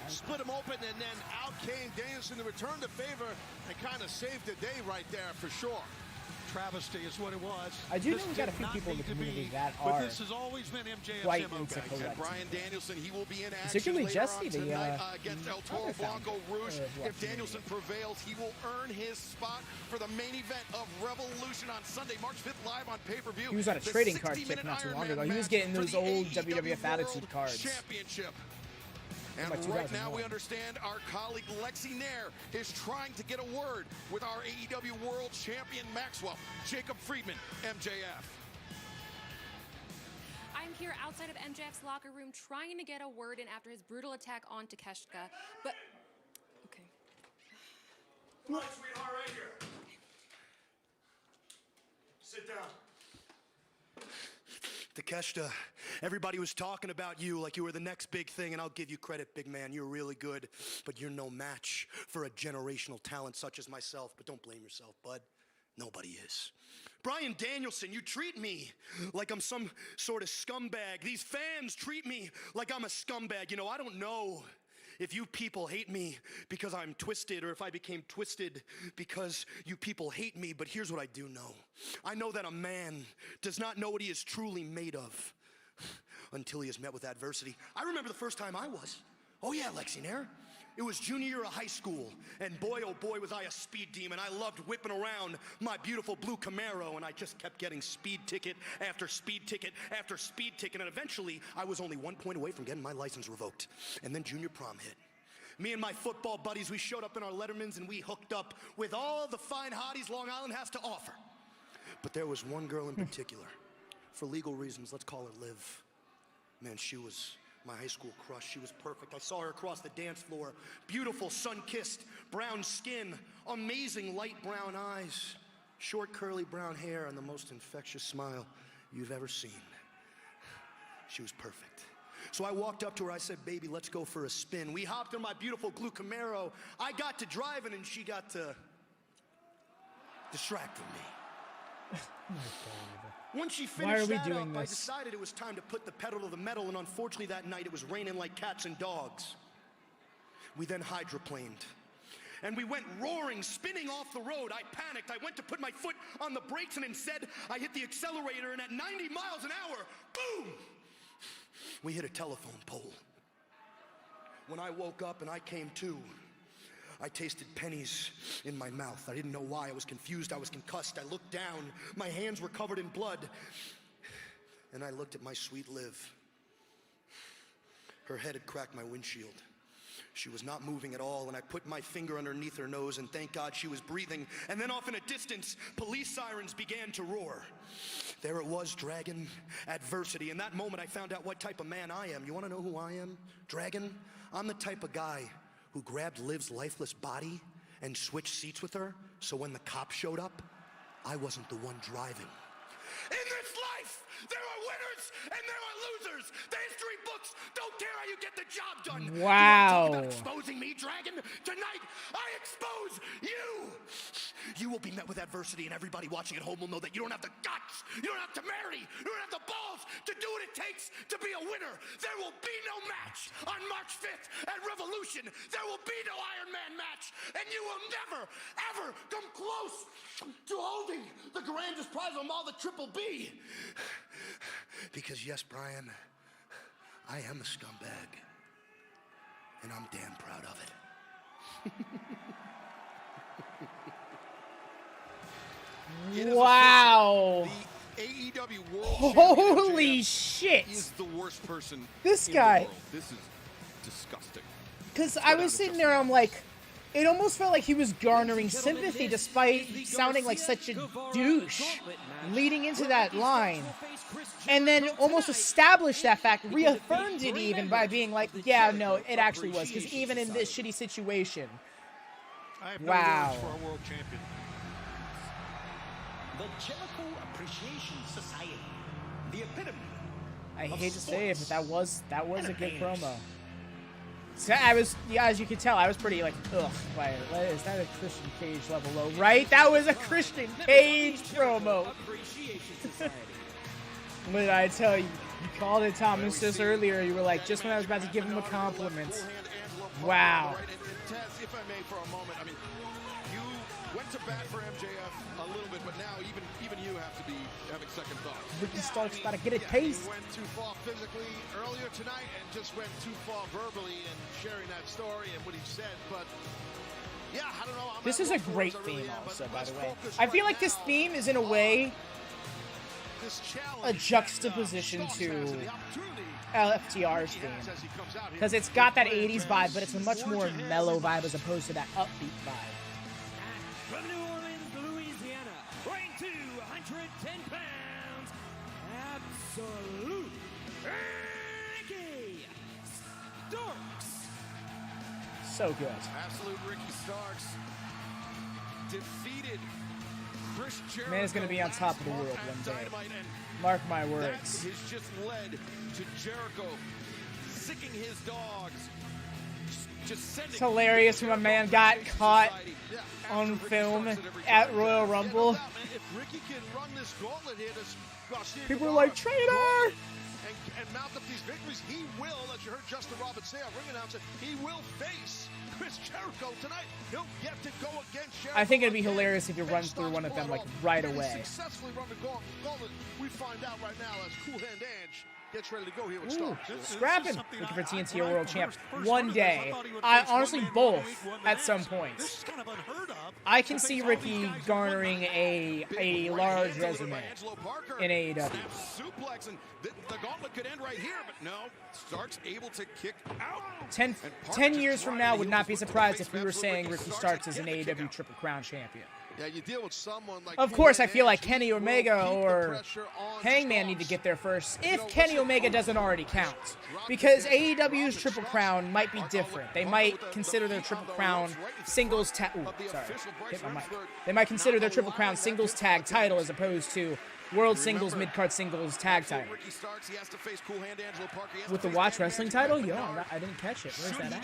Split him open, and then out came Danielson to return the favor and kind of saved the day right there for sure. Travesty is what it was. I do know we got a few people in the community that are this has always been MJF's quite MO. into collecting. Bryan Danielson, he will be in action Particularly later Jesse, on the tonight against El Toro other founder Blanco Rouge. of If Danielson prevails, he will earn his spot for the main event of Revolution on Sunday, March 5th, live on pay-per-view. He was on a The trading card 60-minute tip not too Iron long Man ago. He was match getting for those the old AEW WWF Attitude World cards. Championship. And Like right now 2001. we understand our colleague Lexi Nair is trying to get a word with our AEW World Champion Maxwell, Jacob Friedman, MJF. I'm here outside of MJF's locker room trying to get a word in after his brutal attack on Takeshita, but... Okay. Come on, sweetheart, right here. Sit down. Takeshita, everybody was talking about you like you were the next big thing, and I'll give you credit, big man. You're really good, but you're no match for a generational talent such as myself. But don't blame yourself, bud. Nobody is. Bryan Danielson, you treat me like I'm some sort of scumbag. These fans treat me like I'm a scumbag. You know, I don't know if you people hate me because I'm twisted, or if I became twisted because you people hate me, but here's what I do know. I know that a man does not know what he is truly made of until he has met with adversity. I remember the first time I was. Oh yeah, Lexi Nair. It was junior year of high school, and boy, oh boy, was I a speed demon. I loved whipping around my beautiful blue Camaro, and I just kept getting speed ticket after speed ticket after speed ticket, and eventually, I was only 1 point away from getting my license revoked. And then junior prom hit. Me and my football buddies, we showed up in our Lettermans, and we hooked up with all the fine hotties Long Island has to offer. But there was one girl in particular. For legal reasons, let's call her Liv. Man, she was my high school crush. She was perfect. I saw her across the dance floor. Beautiful, sun-kissed, brown skin, amazing light brown eyes, short curly brown hair, and the most infectious smile you've ever seen. She was perfect. So I walked up to her. I said, baby, let's go for a spin. We hopped in my beautiful blue Camaro. I got to driving, and she got to distracting me. Oh my God. Once she Why are finished we that doing up, I this? decided it was time to put the pedal to the metal, and unfortunately that night it was raining like cats and dogs. We then hydroplaned, and we went roaring, spinning off the road. I panicked. I went to put my foot on the brakes, and instead I hit the accelerator, and at 90 miles an hour, boom! We hit a telephone pole. When I woke up and I came to, I tasted pennies in my mouth. I didn't know why. I was confused. I was concussed. I looked down. My hands were covered in blood. And I looked at my sweet Liv. Her head had cracked my windshield. She was not moving at all, and I put my finger underneath her nose, and thank God she was breathing. And then off in a distance, police sirens began to roar. There it was, Dragon, adversity. In that moment, I found out what type of man I am. You want to know who I am? Dragon? I'm the type of guy who grabbed Liv's lifeless body and switched seats with her, so when the cops showed up, I wasn't the one driving. In this life, there are winners and there are losers. The history books don't care how you get the job done. Wow. You want to talk about exposing me, Dragon? Tonight, I expose you. You will be met with adversity, and everybody watching at home will know that you don't have the guts, you don't have to marry, you don't have the balls to do what it takes to be a winner. There will be no match on March 5th at Revolution. There will be no Iron Man match, and you will never, ever come close to holding the grandest prize of them all, the Triple B. Because yes, Bryan, I am a scumbag, and I'm damn proud of it. Wow. The AEW World Holy shit. is the worst person This in guy. the world. This is disgusting. Because I was sitting there, I'm like, it almost felt like he was garnering sympathy despite sounding like such a douche leading into that line. And then almost established that fact, reaffirmed it even by being like, yeah, no, it actually was. Because even in this shitty situation. Wow. For our world champion. The Jericho Appreciation Society. The epitome. I hate to say it, but that was a good promo. So I was, yeah, as you can tell, I was pretty like, ugh, by it. Is that a Christian Cage level low? Right? That was a Christian Cage promo. What did I tell you? You called it Thomas just earlier. You were like, just when I was about to give him a compliment. Wow. Taz, if I may, for a moment, I mean, you went to bat for MJF a little bit, but now even you have to be having second thoughts. Ricky Stark's about to get a taste. He went too far physically earlier tonight and just went too far verbally and sharing that story and what he said, but yeah, I don't know. This is a great theme also, by the way. I feel like this theme is in a way a juxtaposition to LFTR's theme. Because it's got that 80s vibe, but it's a much more mellow vibe as opposed to that upbeat vibe. From New Orleans, Louisiana, weighing 210 pounds, Absolute Ricky Starks. So good. Absolute Ricky Starks defeated Man is going to be on top of the world one day. Mark my words. That has just led to Jericho sicking his dogs. It's hilarious when my man got caught on film at Royal Rumble. If Ricky can run this gauntlet here, People are like, traitor! And mount up these victories, he will, as you heard Justin Roberts say, our ring announcer, he will face Chris Jericho tonight. He'll get to go against Jericho. I think it'd be hilarious if he runs through one of them like right away. Successfully run the gauntlet. We find out right now as Cool Hand Ange gets ready to go here with Starks. Scrapping, looking for TNT World Champ. One day, I honestly both at some point. I can see Ricky garnering a large resume in AEW. Suplex, and the gauntlet could end right here, but no. Starks able to kick out. 10 years from now, would not be surprised if we were saying Ricky Starks is an AEW Triple Crown champion. Yeah, you deal with someone like of course, I feel like Kenny Omega or Hangman need to get there first, if Kenny Omega doesn't already count. Because AEW's Triple Crown might be different. They might consider their Triple Crown singles tag. Sorry, hit my mic. They might consider their Triple Crown singles tag title as opposed to World Singles, Mid-Card Singles tag title. With the Watch Wrestling title? Yo, I didn't catch it. Where's that at?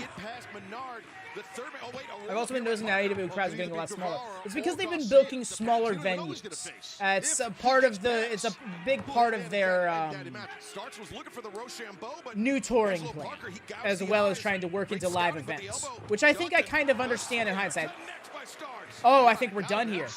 I've also been noticing that AEW crowds are getting a lot smaller. It's because they've been building smaller venues. It's a part of the. It's a big part of their new touring plan, as well as trying to work into live events, which I think I kind of understand in hindsight. Oh, I think we're done here.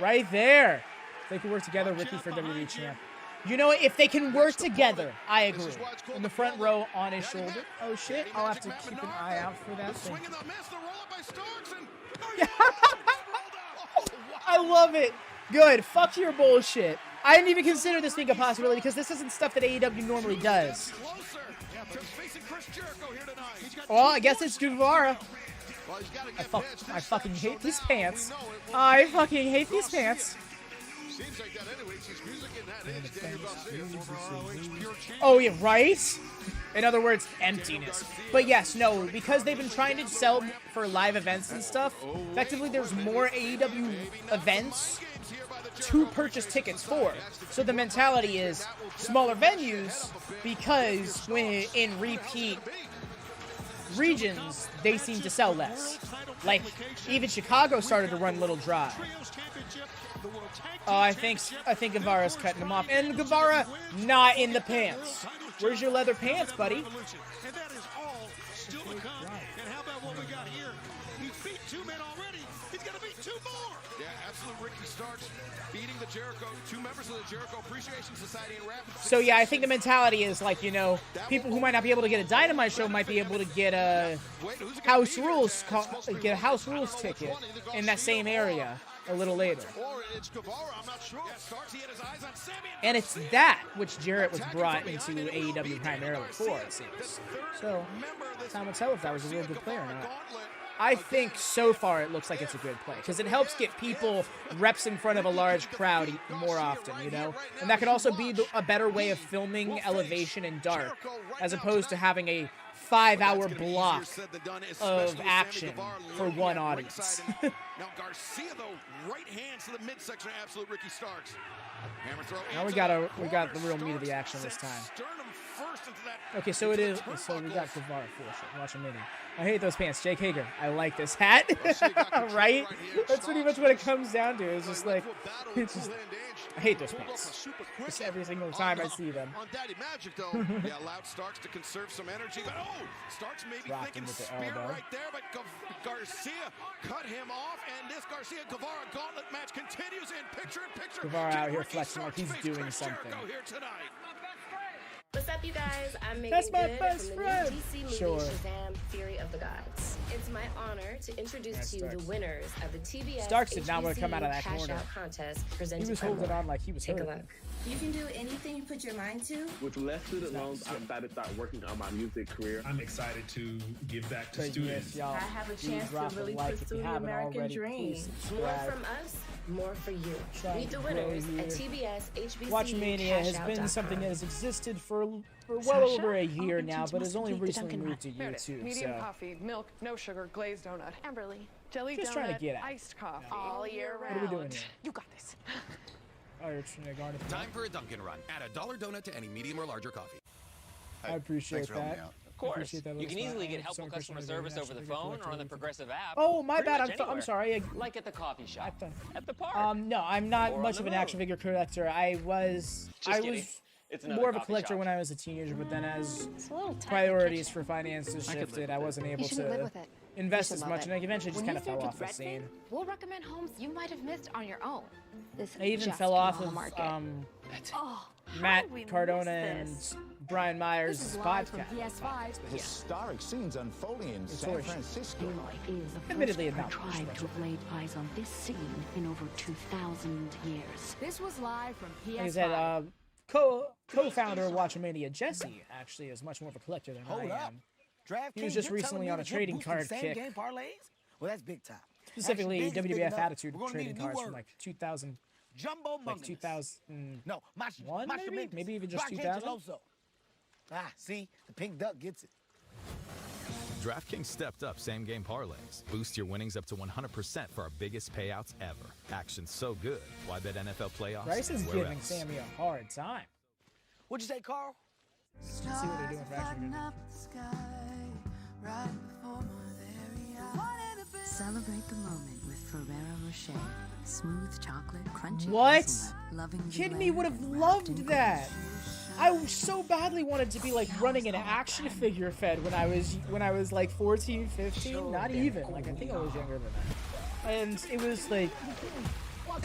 Right there. They can work together, Ricky for WWE champ. You know what? If they can work together, I agree. In the front row on his shoulder. Oh, shit. I'll have to keep an eye out for that thing. I love it. Good. Fuck your bullshit. I didn't even consider this being a possibility because this isn't stuff that AEW normally does. Well, I guess it's Guevara. I fucking hate these pants. I fucking hate these pants. Oh, yeah, right? In other words, emptiness. But yes, no, because they've been trying to sell for live events and stuff, effectively there's more AEW events to purchase tickets for. So the mentality is smaller venues because when in repeat regions, they seem to sell less. Like, even Chicago started to run a little dry. Oh, I think Guevara's cutting him off. And Guevara, not in the pants. Where's your leather pants, buddy? And that is all still to come. And how about what we got here? He beat 2 men already. He's going to beat 2 more. Yeah, absolute Ricky Starks beating the Jericho, 2 members of the Jericho Appreciation Society in rapid. So yeah, I think the mentality is like, you know, people who might not be able to get a Dynamite show might be able to get a House Rules ticket in that same area a little later. And it's that which Jarrett was brought into AEW primarily for, it seems. So time will tell if that was a real good player or not. I think so far it looks like it's a good play because it helps get people reps in front of a large crowd more often, you know? And that could also be a better way of filming Elevation and Dark as opposed to having a 5-hour block of action for one audience. Now Garcia, though, right hands to the midsection of absolute Ricky Starks. Now we got the real meat of the action this time. Okay, so it is. So we got Guevara for WatchaMania. I hate those pants, Jake Hager. I like this hat, right? That's pretty much what it comes down to. It's just like, I hate those pants. Just every single time I see them. On Daddy Magic, though, yeah, allowed Starks to conserve some energy. But Starks maybe thinking spear right there, but Garcia cut him off, and this Garcia-Guevara Gauntlet match continues in picture-in-picture. Guevara out here flexing like he's doing something. What's up, you guys? I'm Megan That's my Good best from the friend. new DC movie Shazam! Fury of the Gods. It's my honor to introduce to you the winners of the TBS Starks did not want to come out of that Cash corner. Out contest presented He was by holding More. on like he was Take hurt. a look. You can do anything you put your mind to. With less student loans, I decided to start working on my music career. I'm excited to give back to students. I have a chance to really pursue the American dream. More from us, more for you. Meet the winners at TBS HBCU WatchMania has been something that has existed for well over a year now, but has only recently moved to YouTube. Medium coffee, milk, no sugar, glazed donut. Amberly. Jelly Just donut, trying to get at iced coffee. All year round. What are we doing here? You got this. Oh, you're trying to garnish. Time for a Dunkin' Run. Add a $1 donut to any medium or larger coffee. I appreciate that. Of course. You can easily get helpful customer service over the phone or on the Progressive app. Oh, my bad. I'm sorry. Like at the coffee shop. At the park. No, I'm not much of an action figure collector. I was more of a collector when I was a teenager, but then as priorities for finances shifted, I wasn't able to invest as much, and I eventually just kind of fell off the scene. We'll recommend homes you might have missed on your own. I even fell off of Matt Cardona and Brian Myers' podcast. Historic scenes unfolding in San Francisco. Admittedly, not tried to have laid eyes on this scene in over 2,000 years. This was live from PS5. Like I said, co-founder of WatchaMania, Jesse, actually is much more of a collector than I am. He was just recently on a trading card kick. Well, that's big time. Specifically, WWF Attitude trading cards from like 2000. Jumbo like 2001, no, maybe even just 2000. See, the pink duck gets it. DraftKings stepped up same-game parlays. Boost your winnings up to 100% for our biggest payouts ever. Action's so good, why bet NFL playoffs? Bryce is giving Sammy a hard time. What'd you say, Carl? Let's see what they're doing for action. Celebrate the moment with Ferrero Rocher. Smooth chocolate, crunchy. What? Kid me would have loved that. I so badly wanted to be like running an action figure fed when I was like 14, 15, not even. Like I think I was younger than that. And it was like,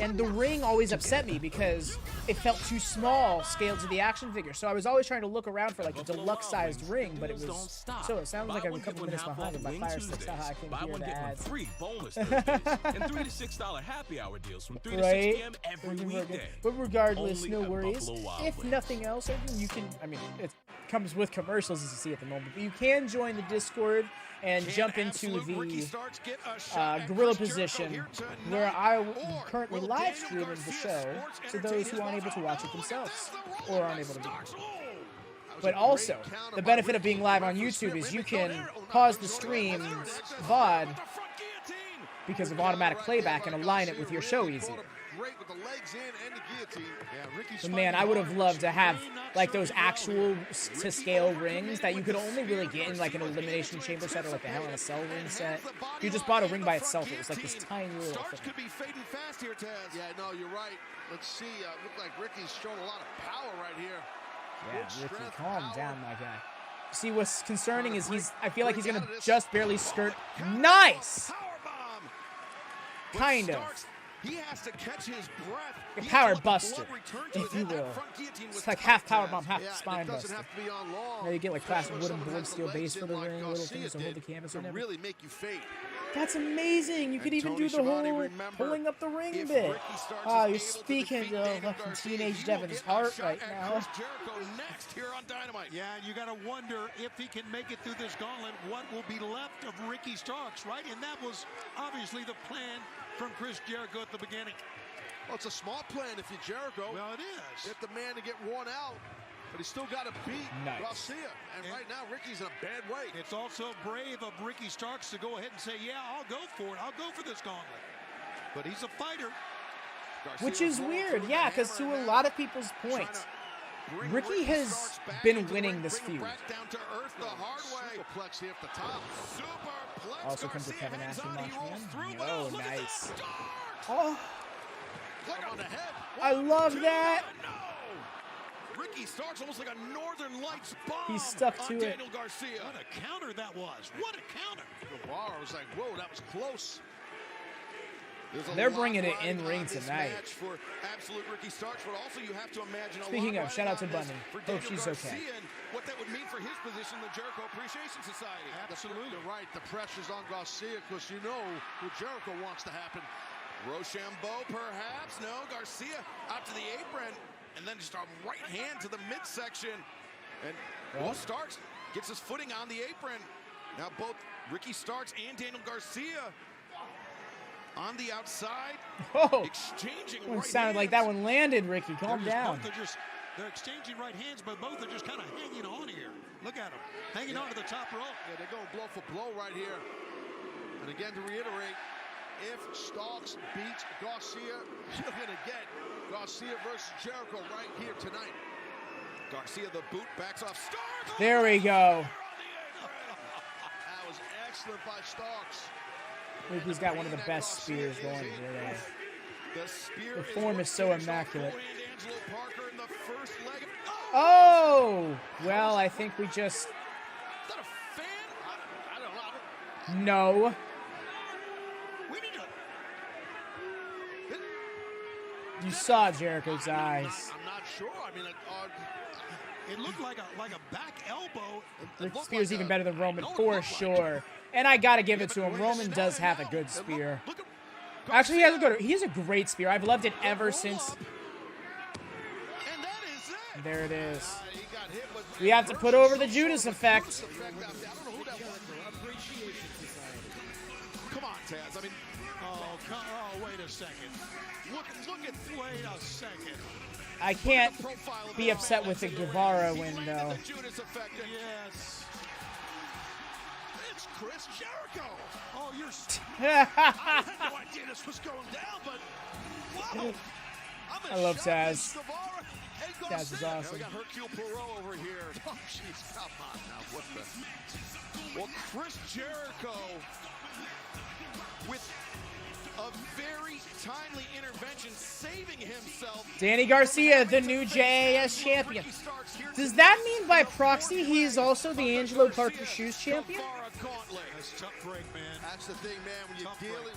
and the ring always upset me because it felt too small scaled to the action figure. So I was always trying to look around for like a deluxe sized ring, but it was so it sounds like I'm a couple minutes behind it by Fire Sticks. Haha, I can hear the ads. Free boneless Thursdays and $3 to $6 happy hour deals from 3 to 6 p.m. every weekday. But regardless, no worries. If nothing else, you can. I mean, it comes with commercials as you see at the moment, but you can join the Discord and jump into the gorilla position where I'm currently live streaming the show to those who aren't able to watch it themselves or aren't able to be here. But also, the benefit of being live on YouTube is you can pause the stream's VOD because of automatic playback and align it with your show easier. But man, I would have loved to have like those actual to scale rings that you could only really get in like an Elimination Chamber set or like a Hell in a Cell ring set. If you just bought a ring by itself, it was like this tiny little thing. Could be fading fast here, Taz. Yeah, no, you're right. Let's see. Look like Ricky's showing a lot of power right here. Yeah, Ricky, calm down, my guy. See, what's concerning is I feel like he's gonna just barely skirt. Nice. Kind of. He has to catch his breath. A power buster, if you will. It's like half power bomb, half spine buster. Now you get like classic wooden board steel base for the ring, little things to hold the canvas or really make you fade. That's amazing. You could even do the whole pulling up the ring bit. Oh, you're speaking of fucking teenage Devin's heart right now. Next here on Dynamite. Yeah, you got to wonder if he can make it through this gauntlet, what will be left of Ricky Starks, right? And that was obviously the plan from Chris Jericho at the beginning. Well, it's a small plan if you're Jericho. Well, it is. Get the man to get worn out, but he's still got to beat Garcia. And right now, Ricky's in a bad way. It's also brave of Ricky Starks to go ahead and say, yeah, I'll go for it. I'll go for this gauntlet. But he's a fighter. Which is weird, yeah, because to a lot of people's points, Ricky has been winning this feud. Down to earth the hard way. Superplex here at the top. Superplex. Also comes with Kevin Nash and Watchmen. Oh, nice. Oh, I love that. Ricky Starks almost like a Northern Lights bomb. He's stuck to it. Daniel Garcia. What a counter that was. What a counter. Guevara was like, whoa, that was close. They're bringing it in ring tonight. For absolute Ricky Starks, but also you have to imagine Speaking of, shout out to Bunny. Hope she's okay. What that would mean for his position in the Jericho Appreciation Society. Absolutely. You're right. The pressure's on Garcia because you know who Jericho wants to happen. Rochambeau, perhaps. No, Garcia out to the apron. and then just a right hand to the midsection. And Will Starks gets his footing on the apron. Now both Ricky Starks and Daniel Garcia on the outside, exchanging right sounded like that one landed, Ricky. Calm down. They're exchanging right hands, but both are just kind of hanging on here. Look at them, hanging on to the top rope. Yeah, they're going blow for blow right here. And again, to reiterate, if Starks beats Garcia, you're going to get Garcia versus Jericho right here tonight. Garcia, the boot, backs off Starks. There we go. That was excellent by Starks. Ricky's got one of the best spears going today. The form is so immaculate. Oh! Well, I think we just... No. You saw Jericho's eyes. I'm not sure. I mean, it looked like a back elbow. The spear's even better than Roman for sure. And I gotta give it to him. Roman does have a good spear. Actually, he has a great spear. I've loved it ever since. There it is. We have to put over the Judas effect. Come on, Taz. I mean, wait a second. Wait a second. I can't be upset with the Guevara window. Yes. It's Chris Jericho. Oh, you're... I had no idea this was going down, but... Wow. I love Taz. Taz is awesome. We got Hercule Poirot over here. Oh, jeez, come on now. What the... Well, Chris Jericho with a very timely intervention, saving himself. Danny Garcia, the new JAS champion. Does that mean by proxy he is also the Angelo Parker Shoes champion? That's tough break, man. That's the thing, man. When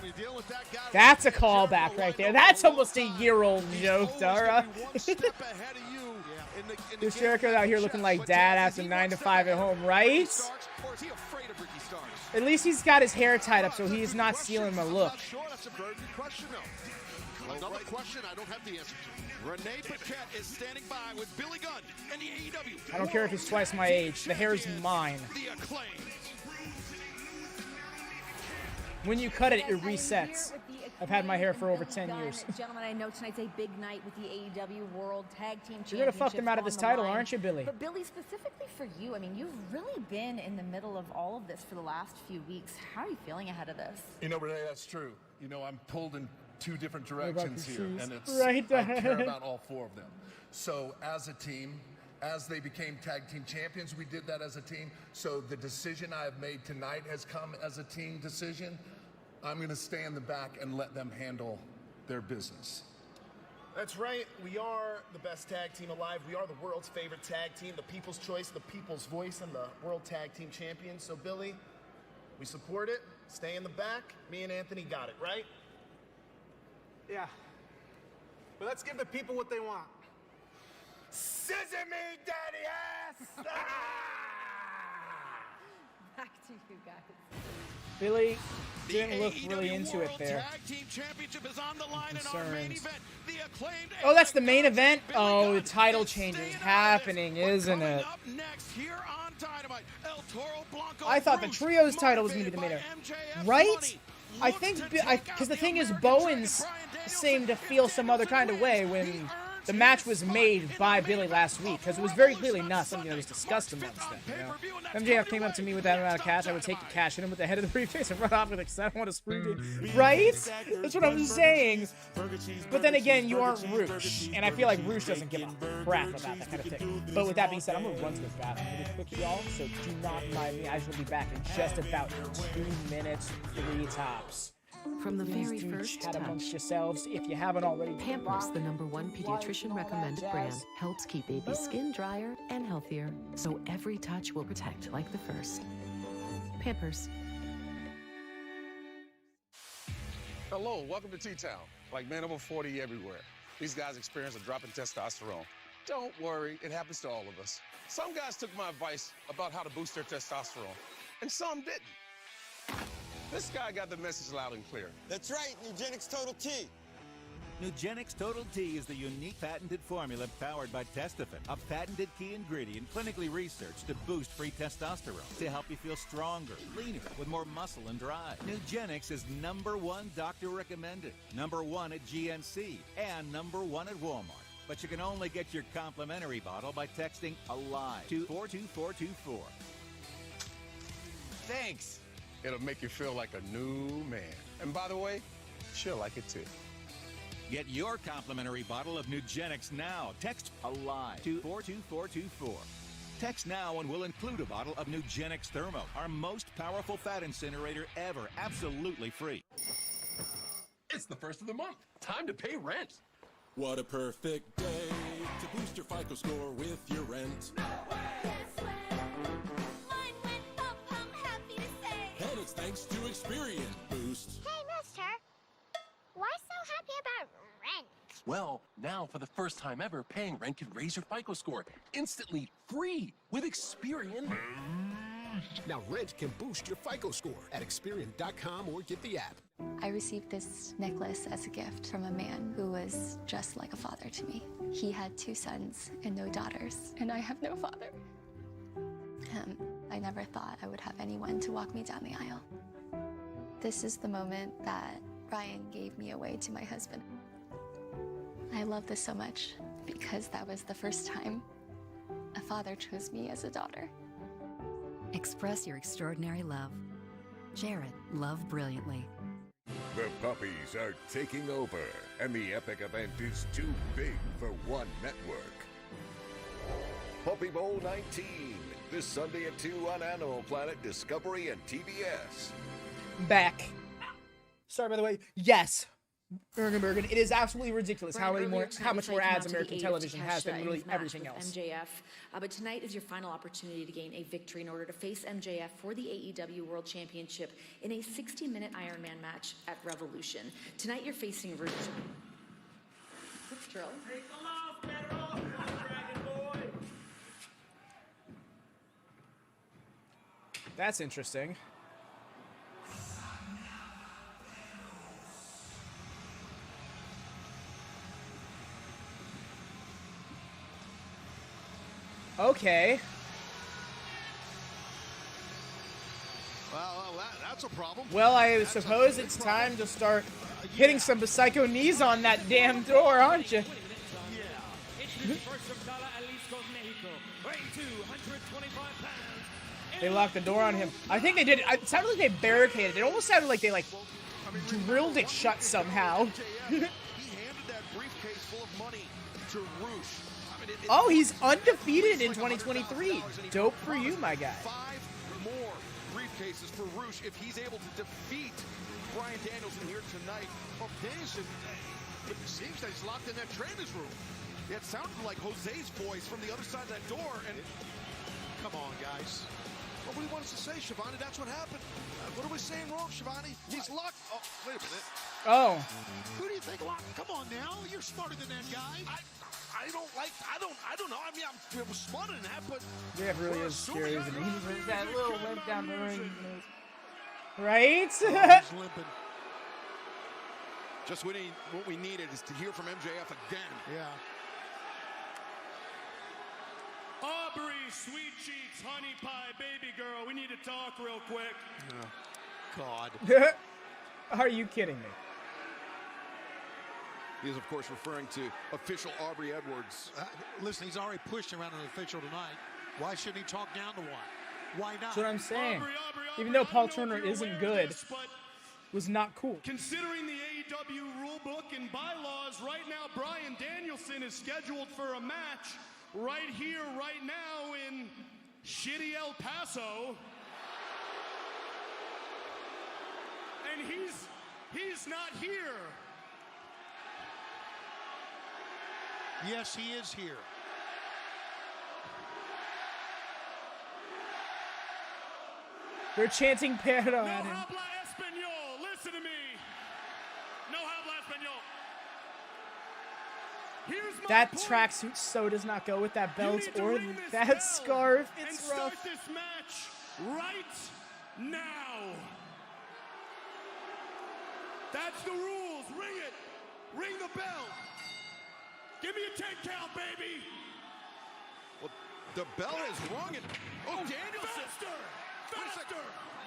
you're dealing with that guy. That's a callback right there. That's almost a year-old joke, Dara. Chris Jericho out here looking like dad after 9 to 5 at home, right? At least he's got his hair tied up so he is not stealing the look. That's a very good question, though. Another question I don't have the answer to. Renee Paquette is standing by with Billy Gunn and the AEW. I don't care if he's twice my age. The hair is mine. The Acclaimed. When you cut it, it resets. I've had my hair for over 10 years. Gentlemen, I know tonight's a big night with the AEW World Tag Team Championship. You're going to fuck them out of this title, aren't you, Billy? But Billy, specifically for you, I mean, you've really been in the middle of all of this for the last few weeks. How are you feeling ahead of this? You know, Renee, that's true. You know, I'm pulled in 2 different directions here, and it's right I care about all 4 of them. So as a team, as they became tag team champions, we did that as a team. So the decision I have made tonight has come as a team decision. I'm going to stay in the back and let them handle their business. That's right. We are the best tag team alive. We are the world's favorite tag team, the people's choice, the people's voice, and the World Tag Team Champions. So, Billy, we support it. Stay in the back. Me and Anthony got it, right? Yeah. But let's give the people what they want. Scissor me, daddy ass! Back to you guys. Billy didn't look really into it there. Tag Team Championship is on the line in our main event. The Acclaimed. Oh, that's the main event? Oh, the title change is happening, isn't it? Up next here on Dynamite, El Toro Blanco. I thought the Trios title was going to be the main event. Right? I think, because the thing is, Bowens seemed to feel some other kind of way when the match was made by Billy last week, because it was very clearly not something that was discussed amongst them. You know? MJF came up to me with that amount of cash, I would take the cash, hit him with the head of the briefcase, and run off with it because I don't want to screw it. Right? That's what I'm saying. But then again, you aren't Roosh, and I feel like Roosh doesn't give a crap about that kind of thing. But with that being said, I'm going to run to the bathroom really quick, y'all, so do not mind me. I shall be back in just about 2 minutes, 3 tops. From the very first chat touch, amongst yourselves if you haven't already. Pampers, the #1 pediatrician recommended brand, helps keep baby's skin drier and healthier, so every touch will protect like the first. Pampers. Hello, welcome to T-Town. Like men over 40 everywhere. These guys experience a drop in testosterone. Don't worry, it happens to all of us. Some guys took my advice about how to boost their testosterone, and some didn't. This guy got the message loud and clear. That's right, Eugenics Total T. Nugenix Total T is the unique patented formula powered by Testofen, a patented key ingredient clinically researched to boost free testosterone to help you feel stronger, leaner, with more muscle and drive. Nugenix is #1 doctor recommended, #1 at GNC, and #1 at Walmart. But you can only get your complimentary bottle by texting ALIVE to 42424. Thanks. It'll make you feel like a new man. And by the way, she'll like it too. Get your complimentary bottle of Nugenix now. Text ALIVE to 42424. Text now and we'll include a bottle of Nugenix Thermo, our most powerful fat incinerator ever, absolutely free. It's the first of the month. Time to pay rent. What a perfect day to boost your FICO score with your rent. And it's thanks to Experian Boost. Hey, mister. Why so happy about rent? Well, now for the first time ever, paying rent can raise your FICO score instantly free with Experian. Now rent can boost your FICO score at Experian.com or get the app. I received this necklace as a gift from a man who was just like a father to me. He had 2 sons and no daughters, and I have no father. I never thought I would have anyone to walk me down the aisle. This is the moment that Bryan gave me away to my husband. I love this so much because that was the first time a father chose me as a daughter. Express your extraordinary love. Jared, love brilliantly. The puppies are taking over, and the epic event is too big for one network. Puppy Bowl 19, this Sunday at 2 on Animal Planet, Discovery, and TBS. Back. Sorry, by the way. Yes. Bergen. It is absolutely ridiculous how much more ads American television has than really everything else. MJF, but tonight is your final opportunity to gain a victory in order to face MJF for the AEW World Championship in a 60-minute Iron Man match at Revolution. Tonight you're facing Rouge. Quick drill. That's interesting. Okay. Well, that's a problem. Well, I suppose it's time to start hitting some psycho knees on that damn door, aren't you? They locked the door on him. I think they did. It sounded like they barricaded. It almost sounded like they drilled it shut somehow. He handed that briefcase full of money to Rouge. Oh, he's undefeated in 2023. Dope for you, my guy. 5 more briefcases for Rouge if he's able to defeat Bryan Danielson here tonight. Well, Danielson, it seems that he's locked in that trainer's room. It sounded like Jose's voice from the other side of that door. And come on, guys. What do you want us to say, Shivani? That's what happened. What are we saying wrong, Shivani? He's locked. Oh, wait a minute. Oh. Who do you think locked? Come on now. You're smarter than that guy. I don't know. I mean, I'm smarter than that, but yeah, it really is scary, isn't it? He's that little limp down the ring. Right? He's limping. Just what we needed is to hear from MJF again. Yeah. Aubrey, sweet cheeks, honey pie, baby girl, we need to talk real quick. Oh, God. Are you kidding me? He is, of course, referring to official Aubrey Edwards. Listen, he's already pushed around an official tonight. Why shouldn't he talk down to one? Why not? That's what I'm saying. Even though Paul Turner isn't good, was not cool. Considering the AEW rulebook and bylaws, right now Bryan Danielson is scheduled for a match right here, right now in shitty El Paso. And he's not here. Yes, he is here. They're chanting Pero No at him. habla español. Listen to me. No habla español. Here's my That point. tracksuit so does not go with that belt or that scarf. It's and rough. start this match right now. That's the rules. Ring it. Ring the bell. Give me a 10 count, baby. Well, the bell is rung, and Danielson. Faster.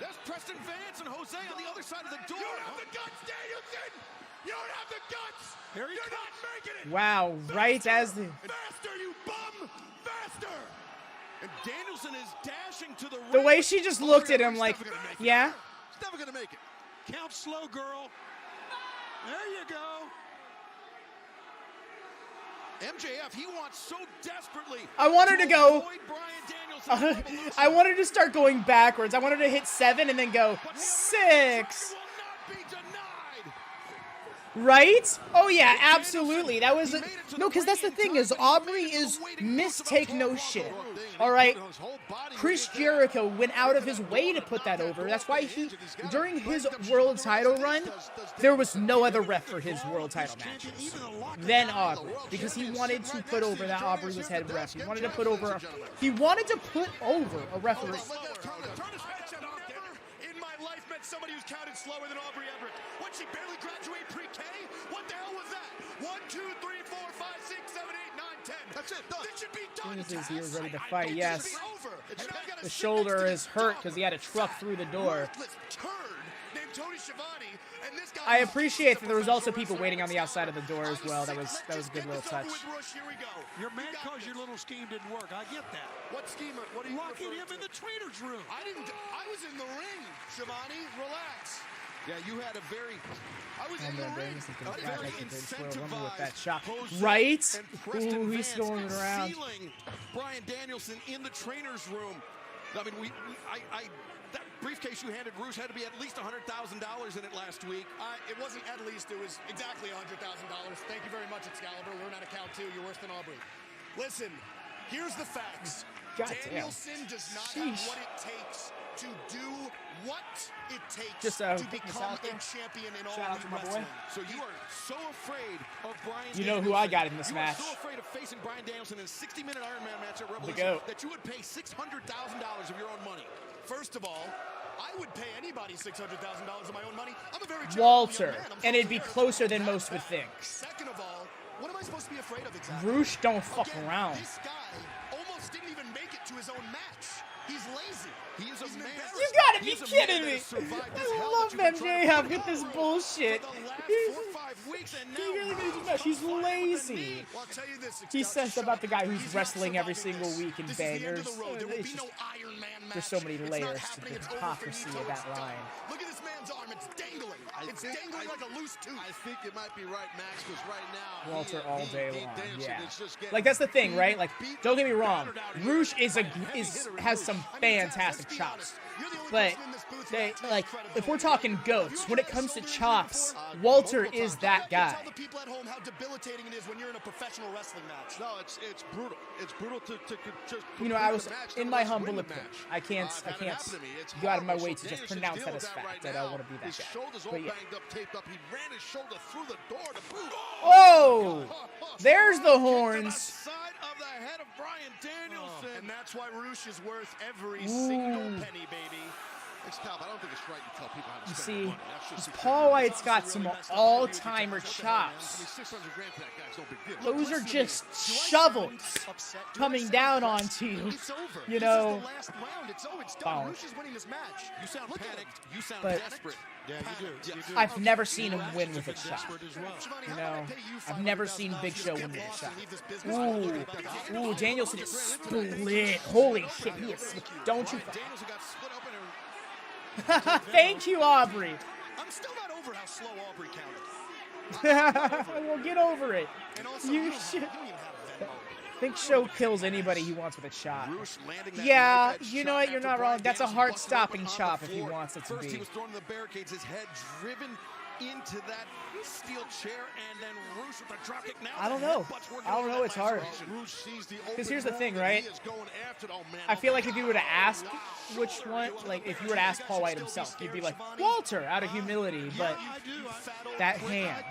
That's Preston Vance and Jose on the other side of the door. You don't have the guts, Danielson. You don't have the guts. Here he You're not making it. Wow, right as the... Faster, you bum. Faster. And Danielson is dashing to the ring. The way she just looked at him like, yeah. He's never going to make it. Count slow, girl. There you go. MJF, he wants so desperately. I want her to go. avoid Bryan Danielson. I wanted to start going backwards. I wanted to hit 7 and then go 6. Right? Oh yeah, absolutely. That was no, because that's the thing is Aubrey is mistake no shit. All right, Chris Jericho went out of his way to put that over. That's why he, during his world title run, there was no other ref for his world title matches than Aubrey, because he wanted to put over that Aubrey was head ref. He wanted to put over a referee. Somebody who's counted slower than Aubrey Everett. What, she barely graduated pre-K? What the hell was that? 1, 2, 3, 4, 5, 6, 7, 8, 9, 10. That's it. Done. This should be done. As soon as he was ready to fight, yes. The shoulder is hurt because he had a truck through the door. I appreciate that there was also people waiting on the outside of the door as well. That was a good little touch. You're mad because your little scheme didn't work. I get that. What scheme? What are you locking him in the trainer's room? I was in the ring, Shivani. Relax. Yeah, you had a very. I was in the ring. Very incentivized with that shot. Right? Ooh, he's going around. Bryan Danielson in the trainer's room. I mean, that briefcase you handed Rush had to be at least $100,000 in it last week. It wasn't at least. It was exactly $100,000. Thank you very much, Excalibur. Learn how to count, too. You're worse than Aubrey. Listen, here's the facts. Danielson does not have what it takes to do what it takes to become a champion in all elite wrestling. So you are so afraid of Bryan Danielson. You know who I got in this match. You are so afraid of facing Bryan Danielson in a 60-minute Iron Man match at Revolution that you would pay $600,000 of your own money. First of all, I would pay anybody $600,000 of my own money. I'm a very Walter, and it'd be closer than most would think. Second of all, what am I supposed to be afraid of exactly? Roosh don't fuck around. This guy almost didn't even make it to his own match. He's lazy. He is a man. You gotta be kidding me! I love MJF with this bullshit. He's lazy. He says about the guy who's wrestling every single week in bangers. There's so many layers to the hypocrisy of that line. Look at this man's arm. It's dangling. It's dangling like a loose tooth. I think it might be right, Max, because right now Walter all day long. Yeah. Like that's the thing, right? Like, don't get me wrong. Roosh has some fantastic chops. But if we're talking goats, when it comes to chops, Walter is that guy. Tell the people at home how debilitating it is when you're in a professional wrestling match. No, it's brutal. It's brutal to just. You know, I was in my humble opinion. I can't go out of my way to just pronounce that as fact. I don't want to be that his guy. Shoulders all But yeah. banged up, taped up. He ran his shoulder through the door to boot. Oh, there's the horns. Side of the head of Bryan Danielson. And that's why Roosh is worth every single penny, baby. I don't think it's right you tell people how to You spend see, money. That's just Paul White's got some all-timer chops. I mean, 600 grand for that guy's no big deal. Those are just shovels coming down onto you. You know. Last round, it's done. Roosh is winning this match. You sound panicked. You sound But- desperate. Yeah, you do. I've never seen him win with a chop. You know, I've never seen Big Show win with a chop. Ooh, Danielson is split. Holy shit, he is split. Don't you? Danielson got split open. Thank you, Aubrey. I'm still not over how slow Aubrey counted. Well, get over it. And also, You should. Big Show kills anybody he wants with a chop. Roosh landing that Yeah, knife-edge you know shot what? You're after not Bryan wrong. That's a Danielson hard busted stopping open on chop the if he floor. wants it to First, be. he was thrown to the barricades, his head driven into that steel chair, and then Roosh with a dropkick. Now I don't know. It's hard. Because here's the thing, right? I feel like if you were to ask which one, like if you were to ask Paul White himself, he'd be like, Walter, out of humility, but that hand.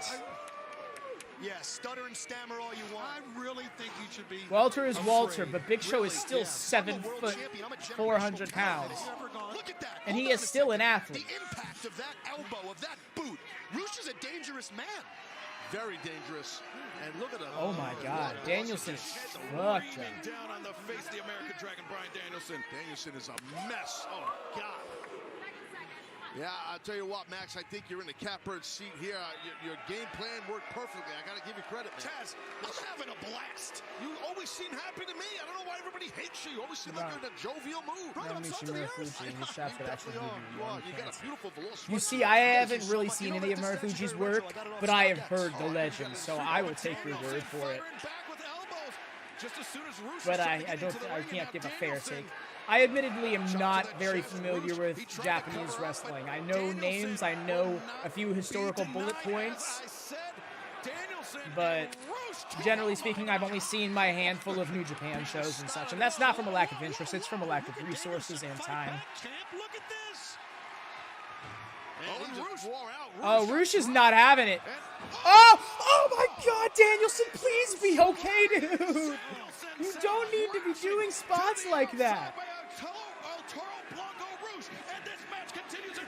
Yeah, stutter and stammer all you want. I really think you should be. Walter is Walter, but Big Show is still 7 foot, 400 pounds. Look at that. And he is still an athlete. The impact of that elbow, of that boot. Roosh is a dangerous man. Very dangerous. And look at the. Oh my God, Danielson fucked him. Down on the face of the American Dragon, Bryan Danielson. Danielson is a mess. Oh God. Yeah, I'll tell you what, Max, I think you're in the catbird seat here. Your game plan worked perfectly. I got to give you credit, man. Taz, I'm having a blast. You always seem happy to me. I don't know why everybody hates you. You always seem like you're in a jovial mood. Right, I'm so to the earth. You got a beautiful velocity. You see, I haven't really seen any of Marufuji's work, but I have heard the legend, so I will take your word for it. But I can't give a fair take. I admittedly am not very familiar with Japanese wrestling. I know names, I know a few historical bullet points, but generally speaking, I've only seen my handful of New Japan shows and such, and that's not from a lack of interest, it's from a lack of resources and time. Oh, Roosh is not having it. Oh my God, Danielson, please be okay, dude. You don't need to be doing spots like that.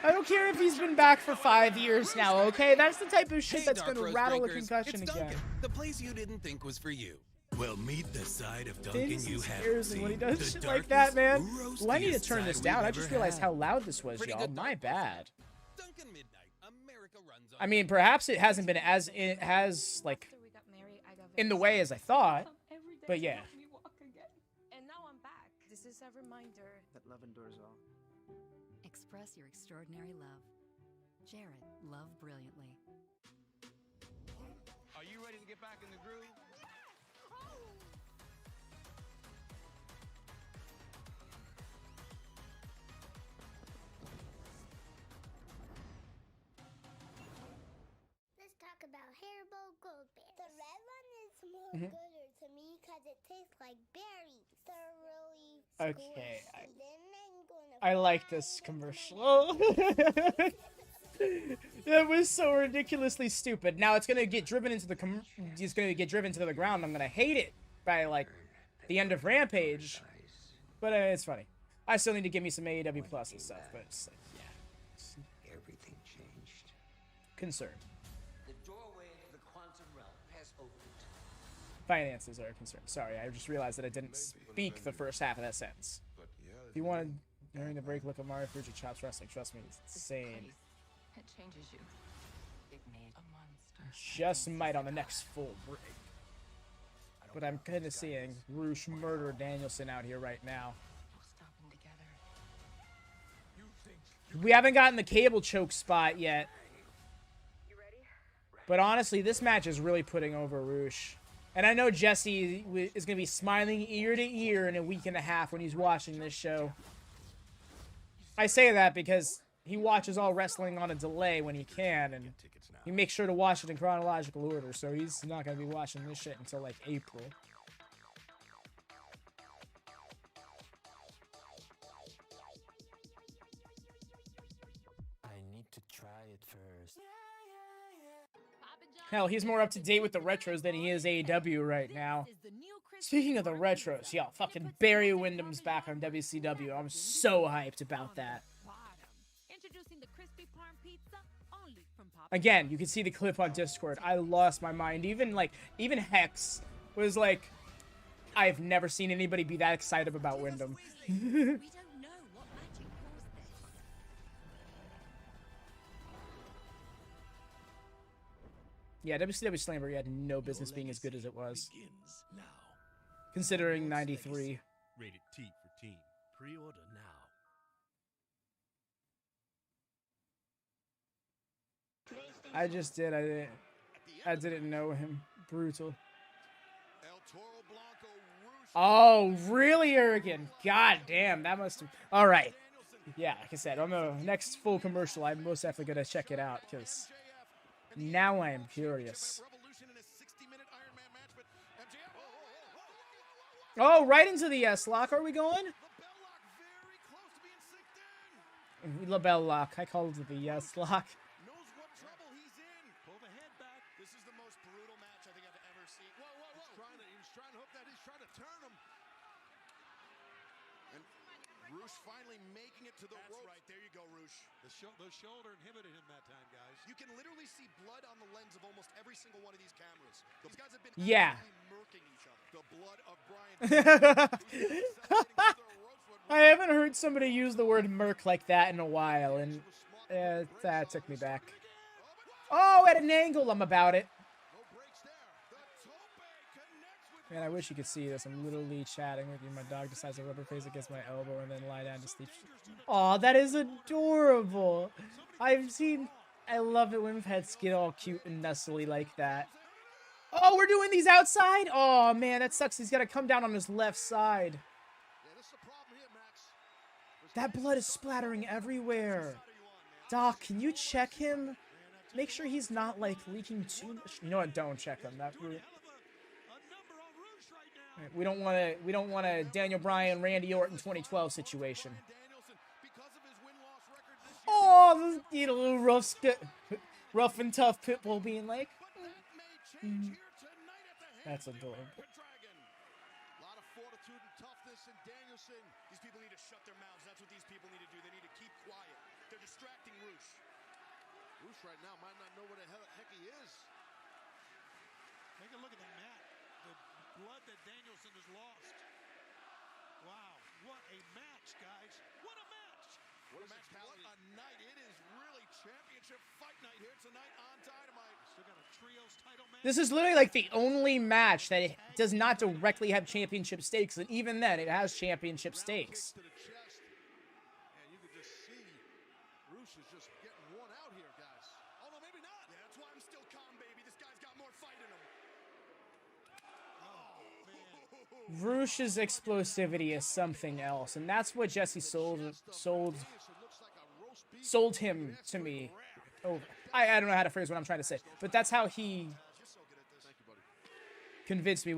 I don't care if he's been back for 5 years now, okay? That's the type of shit that's going to rattle a concussion again. The place you didn't think was for you. Well, meet the side of Duncan you have seen. When he does shit like that, man. Well, I need to turn this down. I just realized how loud this was, y'all. My bad. I mean, perhaps it hasn't been as like in the way as I thought, but yeah. And now I'm back. This is a reminder that love endures all. Express your extraordinary love. Jared, love brilliantly. Are you ready to get back in the groove? Let's talk about Haribo Gold Bears. The red one is more gooder to me because it tastes like berries. They're really Okay, squishy. I like this commercial. That was so ridiculously stupid. Now it's gonna get driven into the to the ground. I'm gonna hate it by like the end of Rampage, but it's funny. I still need to give me some AEW Plus and stuff, but it's like, yeah, everything changed. Concerned. The doorway to the quantum realm has opened. Finances are a concern. Sorry, I just realized that I didn't speak the first half of that sentence. If you wanted during the break, look at Marufuji chops wrestling. Trust me, it's insane. It changes you. It made a monster. Just might on the next full break. But I'm kind of seeing Roosh murder Danielson out here right now. We haven't gotten the cable choke spot yet. But honestly, this match is really putting over Roosh. And I know Jesse is going to be smiling ear to ear in a week and a half when he's watching this show. I say that because he watches all wrestling on a delay when he can, and he makes sure to watch it in chronological order, so he's not going to be watching this shit until, like, April. I need to try it first. Hell, he's more up to date with the retros than he is AEW right now. Speaking of the retros, yo, fucking Barry Windham's back on WCW. I'm so hyped about that. Again, you can see the clip on Discord. I lost my mind. Even Hex was like, I've never seen anybody be that excited about Windham. Yeah, WCW Slamboree had no business being as good as it was. Considering 93. Rated T for teen. Pre-order now. I just did. I didn't know him. Brutal. Oh, really, Ergen? God damn, that must have... All right. Yeah, like I said, on the next full commercial, I'm most definitely going to check it out, because now I am curious. Oh, right into the S-Lock are we going? The Bell Lock. I called it the S-Lock. Finally making it to the rope. Right, there you go, Roosh. The shoulder inhibited him that time, guys. You can literally see blood on the lens of almost every single one of these cameras. These guys have been Yeah. murking each other. The blood of Bryan. I haven't heard somebody use the word merc like that in a while, and that took me back. Oh, at an angle, I'm about it. Man, I wish you could see this. I'm literally chatting with you. My dog decides to rub her face against my elbow and then lie down to sleep. Aw, that is adorable. I love it when we've had Skid all cute and nuzzly like that. Oh, we're doing these outside? Oh, man, that sucks. He's got to come down on his left side. That blood is splattering everywhere. Doc, can you check him? Make sure he's not, like, leaking too much. You know what? Don't check him. We don't want a Daniel Bryan, Randy Orton 2012 situation. Oh, you know, rough and tough Pitbull being like, that's adorable. A lot of fortitude and toughness in Danielson. These people need to shut their mouths. That's what these people need to do. They need to keep quiet. They're distracting Roosh. Roosh right now might not know where the heck he is. Take a look at the mat. The blood that Danielson has lost. Wow, what a match, guys. What a match. What a match. What a night. It is really championship fight night here tonight on Dynamite. Still got a trios title match. This is literally like the only match that it does not directly have championship stakes, and even then, it has championship stakes. And you can just see Roosh is just getting worn out here, guys. Oh, no, maybe not. Yeah, that's why I'm still calm, baby. This guy's got more fight in him. Roosh's explosivity is something else, and that's what Jesse sold him to me. Oh, I don't know how to phrase what I'm trying to say, but that's how he convinced me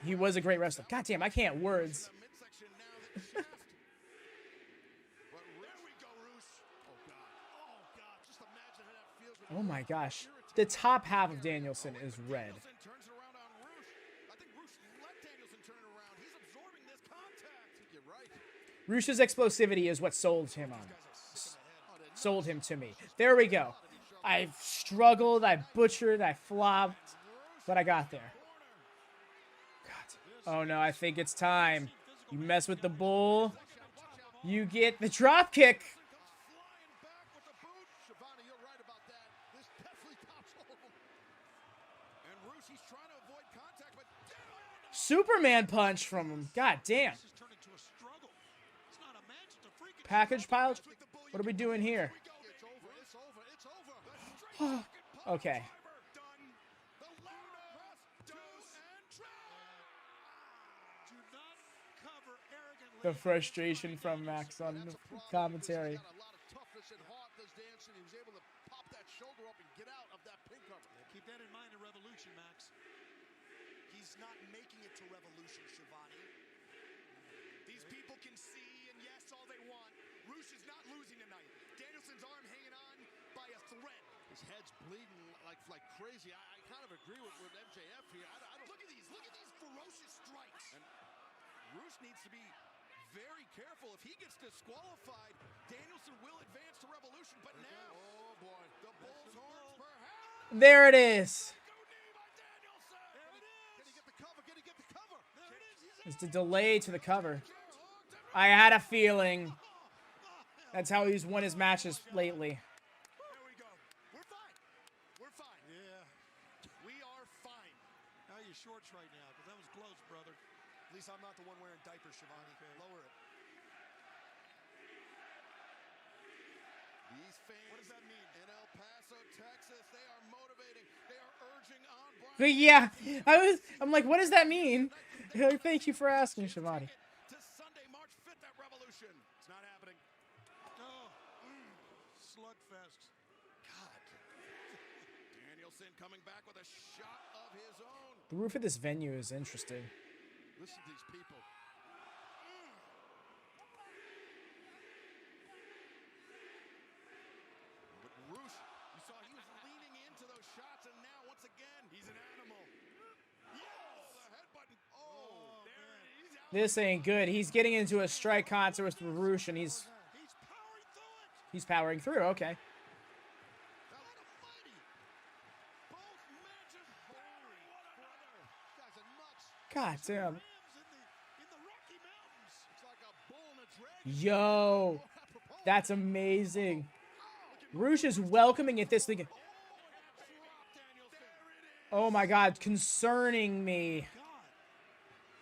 he was a great wrestler. God damn, I can't words. Oh my gosh, the top half of Danielson is red. Roosh's explosivity is what sold him to me. There we go. I struggled, I butchered, I flopped, but I got there. God. Oh no, I think it's time. You mess with the bull, you get the drop kick. Superman punch from him. God damn. Package pile? What are we doing here? Okay. The frustration from Max on the commentary. Keep that in mind in Revolution, Max. He's not making it to Revolution, Shivani. These people can see, and yes, all they want. Roosh is not losing tonight. Danielson's arm hanging on by a thread. His head's bleeding like crazy. I kind of agree with MJF here. I don't... Look at these ferocious strikes. And Roosh needs to be very careful. If he gets disqualified, Danielson will advance to Revolution. But now, oh boy, the bull's horns perhaps. There it is. It's the delay to the cover. I had a feeling. That's how he's won his matches lately. There we go. We're fine. We're fine. Yeah. We are fine. How are your shorts right now? Because that was close, brother. At least I'm not the one wearing diapers, Shivani. Okay. Lower it. These fans, what does that mean? In El Paso, Texas, they are motivating. They are urging on Bryan. But yeah, I'm like, what does that mean? Thank you for asking, Shivani. To Sunday, March 5th at Revolution. It's not happening. Oh, slugfest. God. Danielson coming back with a shot of his own. The roof of this venue is interesting. Listen to these people. But Roosh, you saw he was leaning into those shots, and now once again, he's an animal. Yes! The headbutt. Oh, there he's out. This ain't good. He's getting into a strike concert with Roosh, and he's powering through. Okay. God damn. Yo, that's amazing. Roosh is welcoming at this thing. Oh my God, concerning me.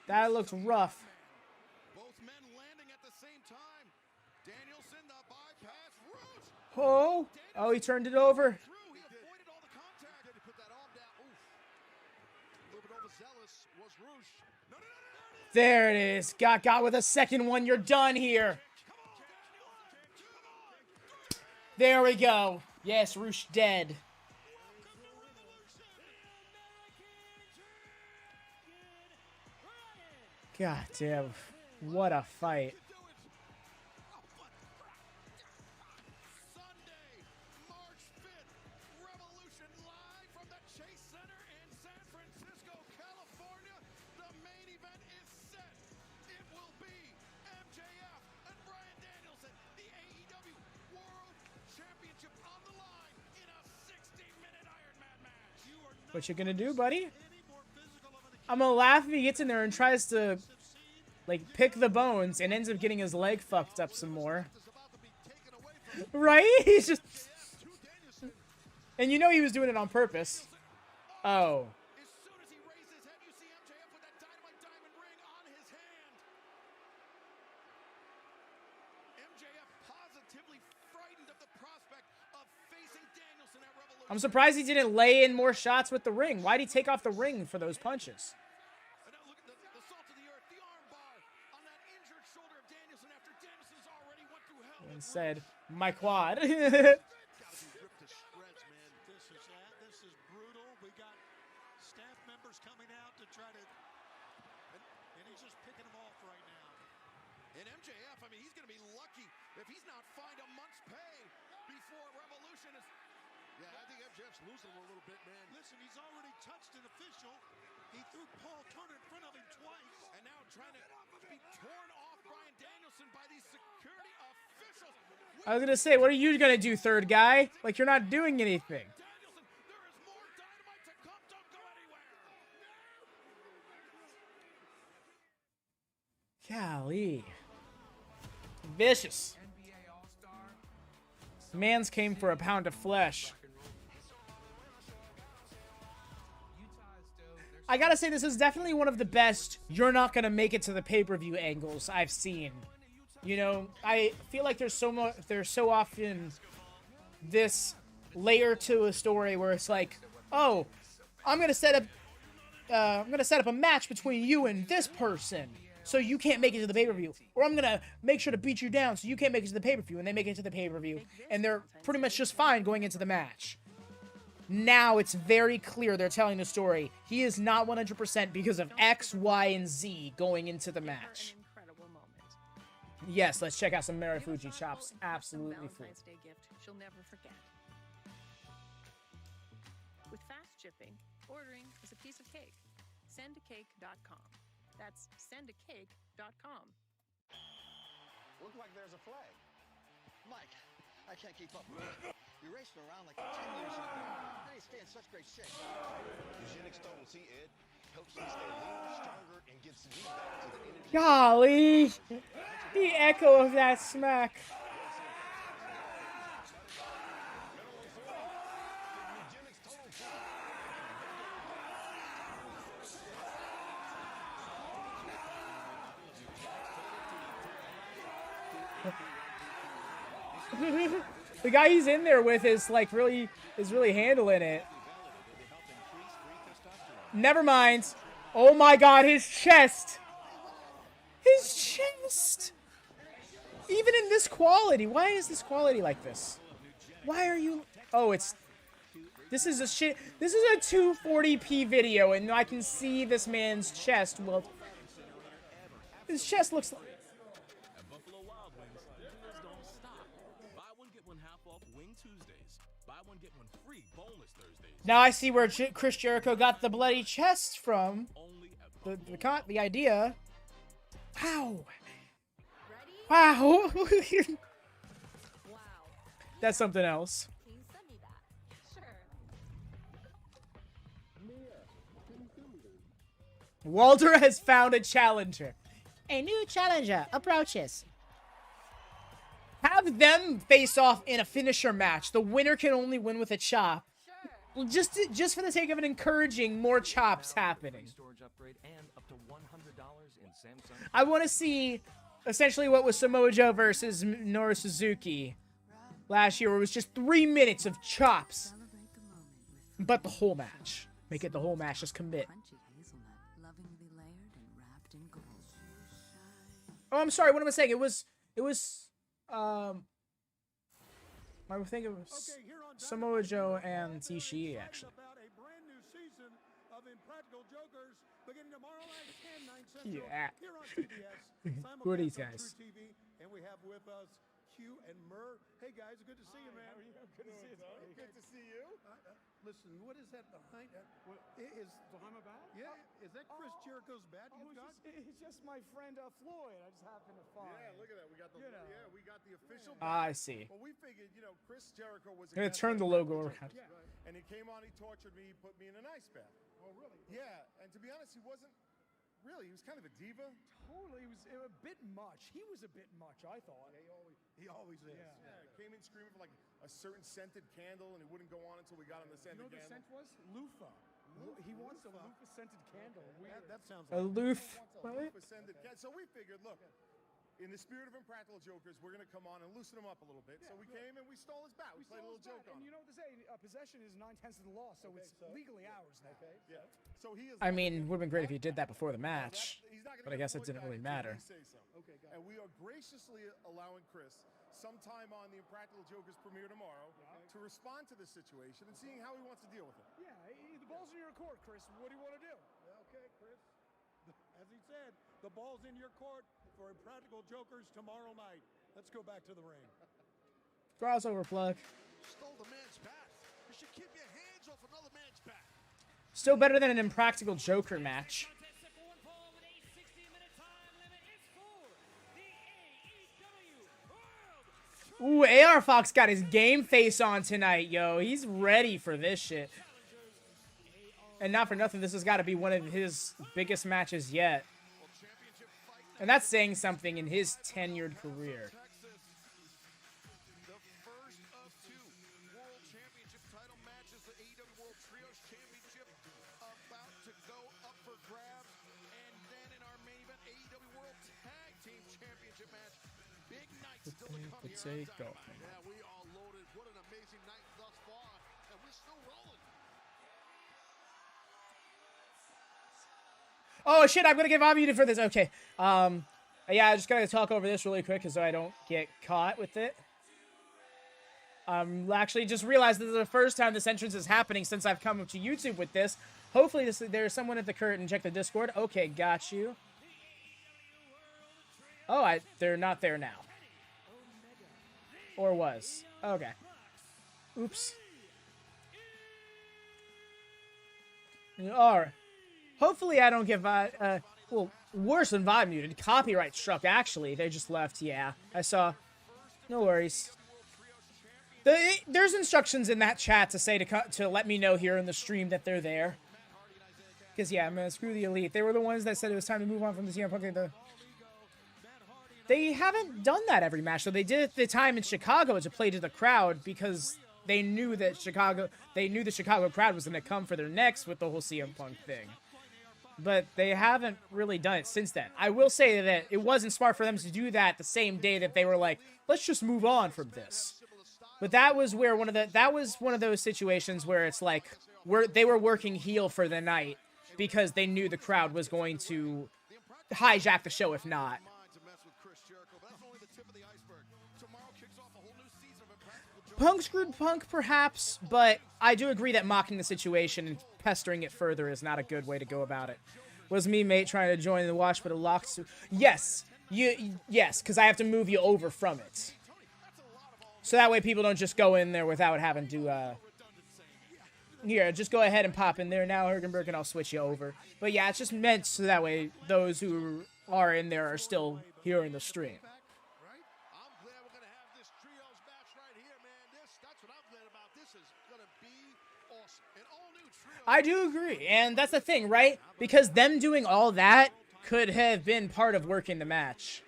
That looks rough. Both men landing at the same time. Danielson, the bypass. Roosh. Oh, oh, he turned it over. He avoided all the contact. He put that arm down. Oof. A little bit overzealous was Roosh. No. There it is. Got with a second one. You're done here. There we go. Yes, Roosh dead. God damn. What a fight. Sunday, March 5th, Revolution live from the Chase Center in San Francisco, California. The main event is set. It will be MJF and Bryan Danielson, the AEW World Championship on the line in a 60-minute Iron Man match. What you gonna do, buddy? I'm gonna laugh if he gets in there and tries to, like, pick the bones and ends up getting his leg fucked up some more. Right? He's just... And you know he was doing it on purpose. Oh. As soon as he raised his head, you see MJF with that Dynamite diamond ring on his hand. MJF positively frightened of the prospect of facing Danielson at Revolution. I'm surprised he didn't lay in more shots with the ring. Why'd he take off the ring for those punches? And now look at the salt of the earth, the arm bar on that injured shoulder of Danielson after Danielson's already went through hell. And said, my quad. This is brutal. We got staff members coming out to try to, and he's just picking them off right now. And MJF, I mean, he's going to be lucky if he's not fined a month's pay before Revolution is... Yeah, I think MJF's losing a little bit, man. Listen, he's already touched an official. He threw Paul Turner in front of him twice. And now trying to be torn off Bryan Danielson by these security officials. I was gonna say, what are you gonna do, third guy? Like, you're not doing anything. Danielson, there is more Dynamite to come. Don't go anywhere. Golly. Vicious. Mans came for a pound of flesh. I gotta say, this is definitely one of the best you're not gonna make it to the pay-per-view angles I've seen. You know, I feel like there's so often this layer to a story where it's like, oh, I'm gonna set up a match between you and this person, so you can't make it to the pay-per-view. Or I'm gonna make sure to beat you down so you can't make it to the pay-per-view, and they make it to the pay-per-view, and they're pretty much just fine going into the match. Now it's very clear they're telling the story. He is not 100% because of X, Y, and Z going into the match. Yes, let's check out some Marufuji chops. Absolutely free. Valentine's Day gift she'll never forget. With fast shipping, ordering is a piece of cake. Sendacake.com. That's sendacake.com. Look like there's a flag. Mike, I can't keep up with it. You're racing around like 10 years ago. How do you stay in such great shape? Eugenics Total T, Ed. Helps me stay leaner, stronger, and gives me back to the energy. Golly! The echo of that smack. The guy he's in there with is like really handling it. Never mind. Oh my god, his chest. His chest. Even in this quality. Why is this quality like this? Why are you... Oh, it's... This is a shit... This is a 240p video, and I can see this man's chest. Well, his chest looks like... Now I see where Chris Jericho got the bloody chest from. The idea. Wow. Wow. That's something else. Can you send me that? Sure. Walter has found a challenger. A new challenger approaches. Have them face off in a finisher match. The winner can only win with a chop. Well, just for the sake of it, encouraging more chops happening. I want to see essentially what was Samoa Joe versus Minoru Suzuki last year, where it was just 3 minutes of chops. But the whole match. Make it the whole match. Just commit. Oh, I'm sorry. What am I saying? It was I think it was Samoa Joe and Ishii, actually. Yeah. Who are these guys? And we have with us Q and Murr. Hey guys, good to see you, man. Good to see you. Good to see you. Listen, what is that behind that? Is behind my back? Yeah. Is that Chris Jericho's bat you've got? He's just my friend Floyd. I just happened to find. Yeah, look at that. We got the we got the official. I see. Well, we figured, Chris Jericho was. I'm gonna turn the logo around. Yeah. And he came on, he tortured me, he put me in an ice bath. Oh, really? Yeah. And to be honest, he wasn't. Really, he was kind of a diva. Totally, it was a bit much. He was a bit much, I thought. Yeah, he always is. Yeah. Came in screaming for like a certain scented candle, and he wouldn't go on until we got him the scented candle. You know what the scent was? Loofah. He wants a loofah scented candle. That sounds like a loof. Loofah scented candle. So we figured, look, in the spirit of Impractical Jokers, we're going to come on and loosen him up a little bit. Yeah, so we came and we stole his bat. We played a little joke on him. And you know what to say, possession is 9/10 of the law, so it's legally ours now. Okay. Yeah. So he is. I mean, it would have been great if he did that before the match, but I guess it didn't really matter. Okay, and we are graciously allowing Chris some time on the Impractical Jokers premiere tomorrow to respond to this situation and seeing how he wants to deal with it. Yeah, the ball's in your court, Chris. What do you want to do? Okay, Chris. As he said, the ball's in your court for Impractical Jokers tomorrow night. Let's go back to the ring. Crossover plug. Stole the man's bat. You should keep your hands off another man's bat. Still better than an Impractical Joker match. Ooh, AR Fox got his game face on tonight, yo. He's ready for this shit. And not for nothing, this has got to be one of his biggest matches yet. And that's saying something in his tenured career. The first of two World Championship title matches, the AEW World Trios Championship about to go up for grabs. And then in our main event, AEW World Tag Team Championship match. Big night still to come here on Dynamite. Yeah, we are loaded. What an amazing night thus far. And we're still rolling. Oh shit, I'm gonna get unmuted for this. Okay. Yeah, I just gotta talk over this really quick so I don't get caught with it. Actually just realized this is the first time this entrance is happening since I've come to YouTube with this. Hopefully there's someone at the curtain. Check the Discord. Okay, got you. Oh, they're not there now. Or was. Okay. Oops. Alright. Hopefully I don't get well, worse than vibe muted. Copyright struck, actually. They just left. Yeah, I saw. No worries. There's instructions in that chat to say to let me know here in the stream that they're there. Because, yeah, I'm going to screw the Elite. They were the ones that said it was time to move on from the CM Punk. They haven't done that every match. So they did it the time in Chicago to play to the crowd because they knew that the Chicago crowd was going to come for their necks with the whole CM Punk thing. But they haven't really done it since then. I will say that it wasn't smart for them to do that the same day that they were like, let's just move on from this. But that was where that was one of those situations where it's like they were working heel for the night because they knew the crowd was going to hijack the show if not. Punk screwed Punk, perhaps, but I do agree that mocking the situation and pestering it further is not a good way to go about it. Was me, mate, trying to join the watch, but it locks... Yes, yes, because I have to move you over from it. So that way people don't just go in there without having to... Here, just go ahead and pop in there now, Hergenberg, and I'll switch you over. But yeah, it's just meant so that way those who are in there are still hearing the stream. I do agree, and that's the thing, right? Because them doing all that could have been part of working the match.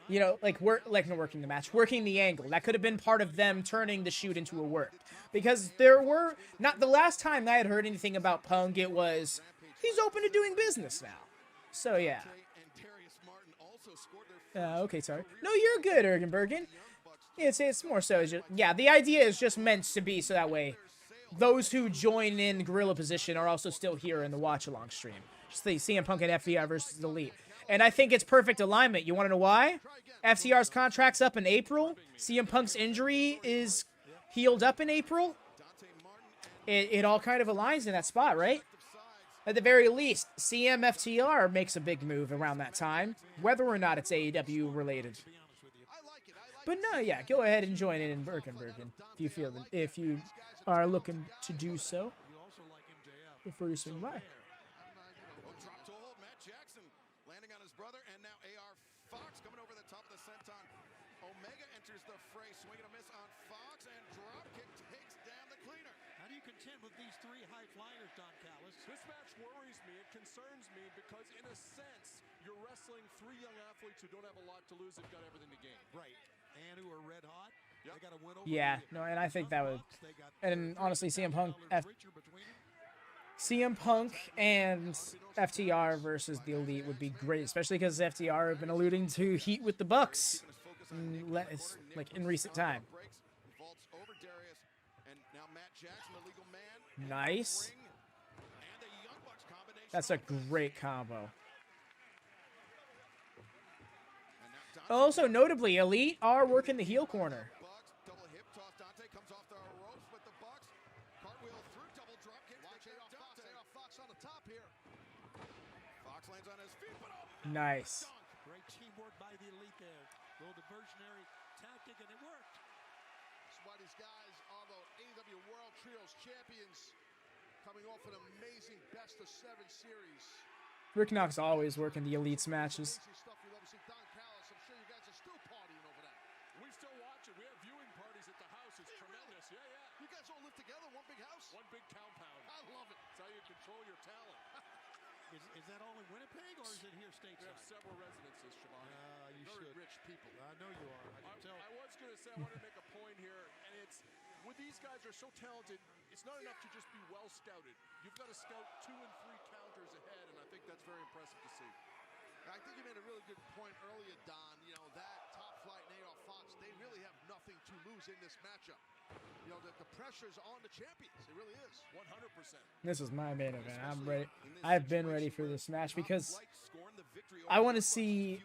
You know, like working the match, working the angle. That could have been part of them turning the shoot into a work. Because there were not the last time I had heard anything about Punk, it was he's open to doing business now. So yeah. Okay, sorry. No, you're good, Ergenbergen. It's more so just, yeah, the idea is just meant to be so that way those who join in Gorilla Position are also still here in the watch-along stream. Just the CM Punk and FTR versus the Elite. And I think it's perfect alignment. You want to know why? FTR's contract's up in April. CM Punk's injury is healed up in April. It all kind of aligns in that spot, right? At the very least, CM FTR makes a big move around that time, whether or not it's AEW related. But no, yeah, go ahead and join in Bergen if you are looking to do so before you swing by. Landing on his brother, and now AR Fox coming over the top of the senton. Omega enters the fray, swing and a miss on Fox, and dropkick takes down the cleaner. How do you contend with these three high flyers, Don Callis? This match worries me. It concerns me because, in a sense, you're wrestling three young athletes who don't have a lot to lose. They've got everything to gain. Right. And who are red hot. Yep. They got to win over. Yeah, no, and I think that would, and honestly, CM Punk and FTR versus the Elite would be great, especially because FTR have been alluding to heat with the Bucks, in recent time. Nice. That's a great combo. Also, notably, Elite are working the heel corner. Double hip toss, Dante comes off the ropes with the Bucks. Cartwheel through, double drop kick. Dante Fox on the top here. Fox lands on his feet, but nice. Great teamwork by the Elite there. Little diversionary tactic, and it worked. That's why these guys are the AEW World Trios champions, coming off an amazing best-of-7 series. Rick Knox always working the Elite's matches. We still watch it. We have viewing parties at the house. It's tremendous. Yeah, yeah. You guys all live together, one big house? One big compound. I love it. It's how you control your talent. Is that all in Winnipeg, or is it here stateside? We have several residences, Siobhan. You Very should. rich people. I know you are. I can tell. I was going to say, I wanted to make a point here, and it's, with these guys are so talented, it's not enough to just be well scouted. You've got to scout 2 and 3 counters ahead, and I think that's very impressive to see. I think you made a really good point earlier, Don. You know, that top flight and AR Fox, they really have nothing to lose in this matchup. You know, the pressure's on the champions. It really is. 100%. This is my main event. I'm ready. I've been ready for this match because I want to see.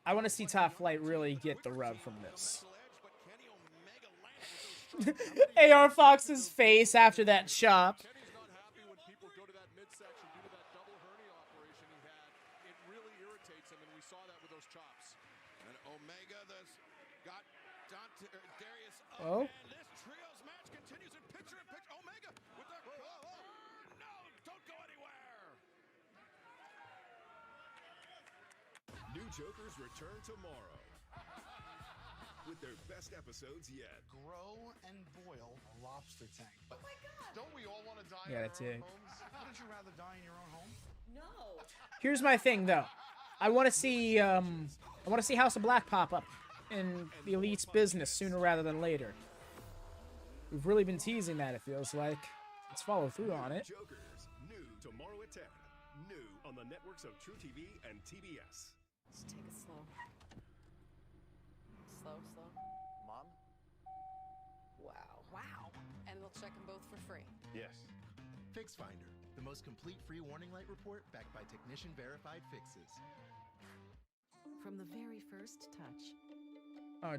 I want to see Top Flight really get the rub from this. AR Fox's face after that chop. Oh. This trios match continues in picture-in-picture. Omega with the... No, don't go anywhere. New Jokers return tomorrow with their best episodes yet. Grow and boil a lobster tank. Oh my God. Don't we all want to die Yeah, in that's our it. own homes? Wouldn't you rather die in your own home? No. Here's my thing, though. I want to see House of Black pop up in the Elite's business sooner rather than later. We've really been teasing that, it feels like. Let's follow through on it. Jokers, new tomorrow at 10. New on the networks of True TV and TBS. Let's take it slow. Slow. Mom? Wow. And we'll check them both for free. Yes. Fix Finder, the most complete free warning light report backed by technician verified fixes. From the very first touch,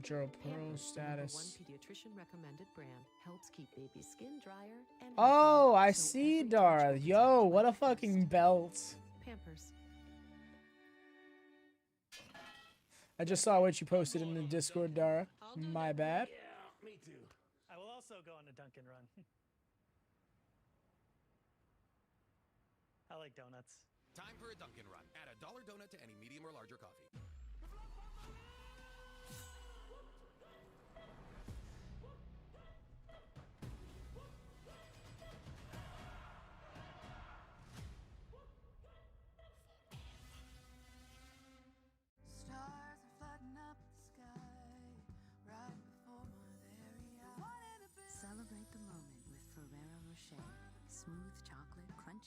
Joe Pro Pampers, status. One pediatrician recommended brand helps keep baby skin drier and Oh, healthier, I so see, every Dara. touch Yo, what a fucking belt. Pampers. I just saw what you posted in the Discord, Dara. My bad. Yeah, me too. I will also go on a Dunkin' run. I like donuts. Time for a Dunkin' run. Add a $1 donut to any medium or larger coffee.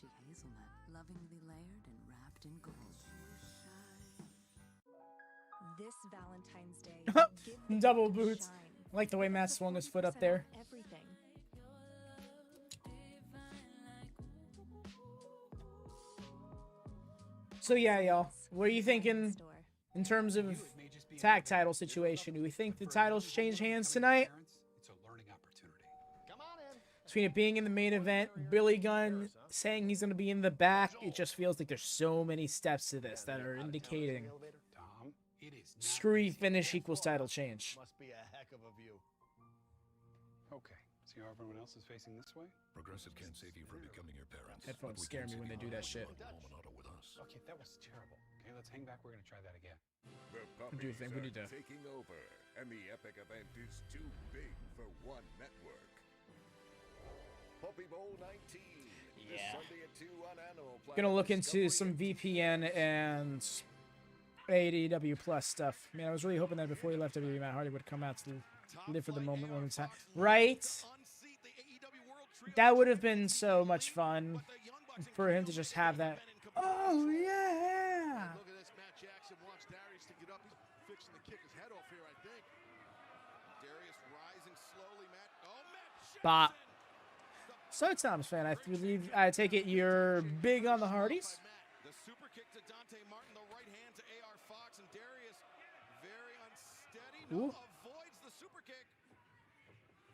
peachy hazelnut, lovingly layered and wrapped in gold. This Valentine's Day, give the Double gift a boots. shine. I like the way Matt swung his foot up there. Everything. So yeah, y'all. What are you thinking in terms of tag title situation? Do we think the titles change hands tonight? Between it being in the main event, Billy Gunn saying he's going to be in the back, it just feels like there's so many steps to this that are indicating screwy finish equals title change. Must be a heck of a view. Okay, see how everyone else is facing this way? Progressive can't save you from becoming your parents. Headphones scare me when they do that shit. Okay, that was terrible. Okay, let's hang back. We're gonna try that again. The What do you think? We need to... taking over, and the epic event is too big for one network. Puppy Bowl 19. This Sunday at 2 on Animal Planet. Gonna look into some VPN and AEW Plus stuff. Man, I was really hoping that before he left WWE, Matt Hardy would come out to live for the moment one time. Right? That would have been so much fun for him to just have that. Oh, yeah! Look at this. Matt Jackson wants Darius to get up. He's fixing to kick his head off here, I think. Darius rising slowly, Matt. Oh, Matt. Bop. So, Tom's fan, I take it you're big on the Hardys? The super kick to Dante Martin, the right hand to AR Fox, and Darius very unsteady. No, avoids the super kick.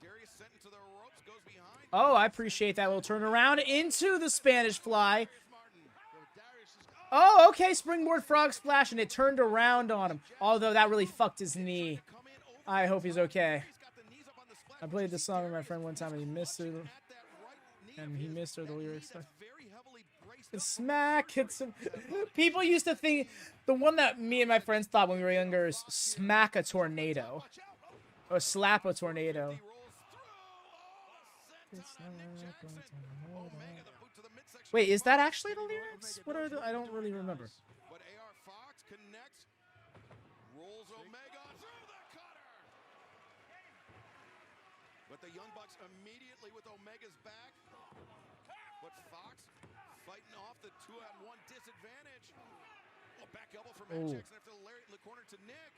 Darius sent into the ropes, goes behind. Oh, I appreciate that little turnaround into the Spanish fly. Oh, okay, springboard frog splash, and it turned around on him. Although that really fucked his knee. I hope he's okay. I played this song with my friend one time, and he missed her. And he missed her the lyrics. Smack hits him. People used to think the one that me and my friends thought when we were younger is smack a tornado. Or slap a tornado. Wait, is that actually the lyrics? What are the... I don't really remember. But AR Fox connects. Rolls Omega through the cutter. But the Young Bucks immediately with Omega's back. But Fox fighting off the 2-on-1 disadvantage. Oh, back elbow from Matt Jackson after the lariat in the corner to Nick.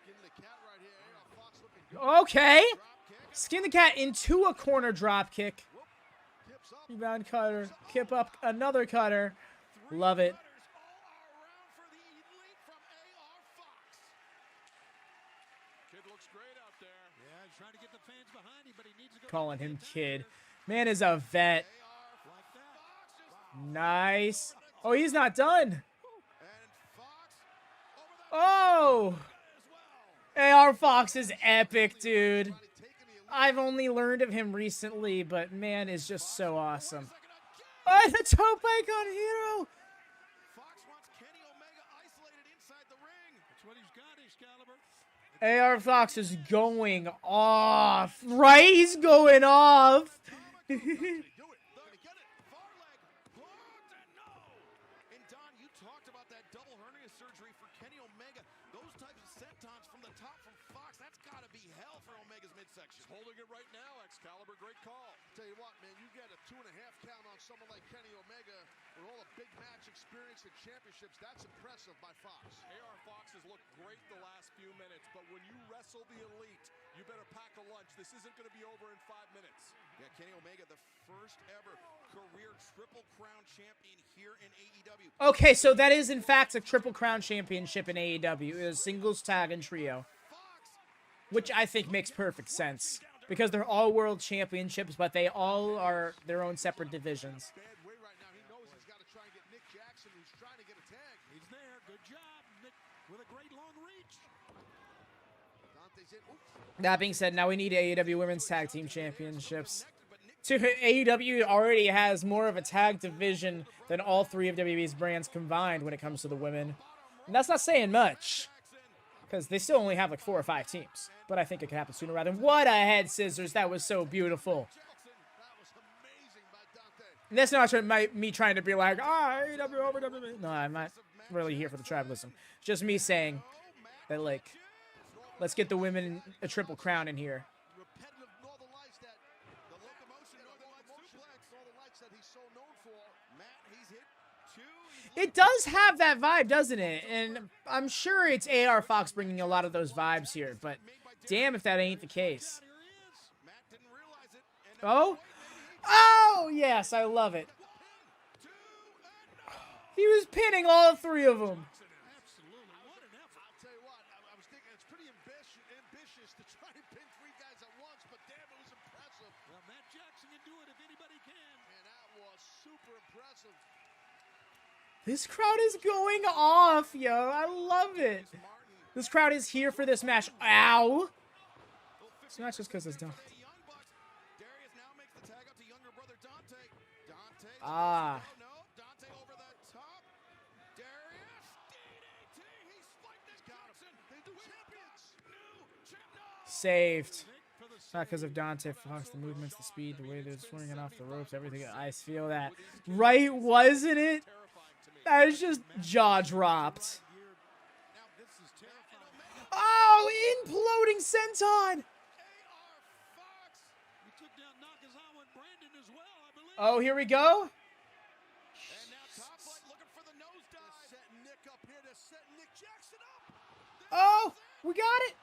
Skin the cat right here. AR Fox looking good. Okay. Skin the cat into a corner drop kick. Rebound cutter. Kip up another cutter. Love it. Kid looks great out there. Yeah, he's trying to get the fans behind him, but he needs to go. Calling him kid. Man is a vet. Nice. Oh, he's not done. Oh. AR Fox is epic, dude. I've only learned of him recently, but man is just so awesome. Oh, the Tope Icon Hero. Fox wants Kenny Omega isolated inside the ring. That's what he's got, Excalibur. AR Fox is going off. Right? He's going off. Holding it right now, Excalibur. Great call. Tell you what, man, you get a 2.5 count on someone like Kenny Omega with all the big match experience and championships. That's impressive by Fox. AR Fox has looked great the last few minutes, but when you wrestle the elite, you better pack a lunch. This isn't going to be over in 5 minutes. Yeah, Kenny Omega, the first ever career Triple Crown champion here in AEW. Okay, so that is in fact a Triple Crown championship in AEW. It is singles, tag, and trio. Which I think makes perfect sense. Because they're all world championships, but they all are their own separate divisions. Bad way right now. He knows he's got to try and get Nick Jackson, who's trying to get a tag. He's there. Good job, Nick, with a great long reach. Dante's in. That being said, now we need AEW Women's Tag Team Championships. AEW already has more of a tag division than all three of WWE's brands combined when it comes to the women. And that's not saying much. Because they still only have like 4 or 5 teams. But I think it could happen sooner rather than... What a head scissors. That was so beautiful. And that's not me trying to be like, AEW over WWE. No, I'm not really here for the tribalism. Just me saying that, like, let's get the women a Triple Crown in here. It does have that vibe, doesn't it? And I'm sure it's AR Fox bringing a lot of those vibes here, but damn if that ain't the case. Oh? Oh, yes, I love it. He was pinning all three of them. Absolutely. What an effort. I'll tell you what, I was thinking it's pretty ambitious to try and pin 3 guys at once, but damn, it was impressive. Well, Matt Jackson can do it if anybody can. And that was super impressive. This crowd is going off, yo. I love it. This crowd is here for this match. Ow. It's not just because it's done. Ah. Saved. Not because of Dante Fox, the movements, the speed, the way they're swinging off the ropes, everything. I feel that. Right, wasn't it? That is just jaw dropped. Oh, imploding senton. Oh, here we go. Oh, we got it.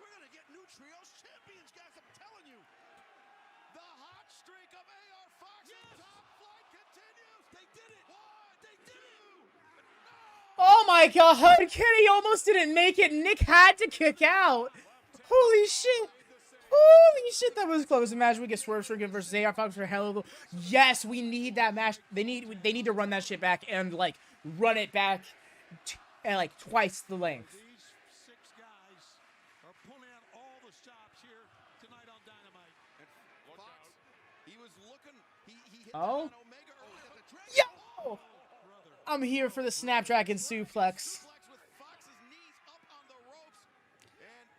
We're going to get new trios champions, guys. I'm telling you. The hot streak of AR Fox. Yes. Top flight continues. They did it. They did it. Oh my God. Kenny almost didn't make it. Nick had to kick out. Holy shit. Holy shit, that was close. Imagine we get Swerve Strickland versus AR Fox for hell of a... Yes, we need that match. They need to run that shit back and, like, run it back at, like, twice the length. These 6 guys are pulling out all the stops here tonight on Dynamite. And Fox, he was looking... He hit Oh? Omega early at the Yo! I'm here for the Snapdragon suplex.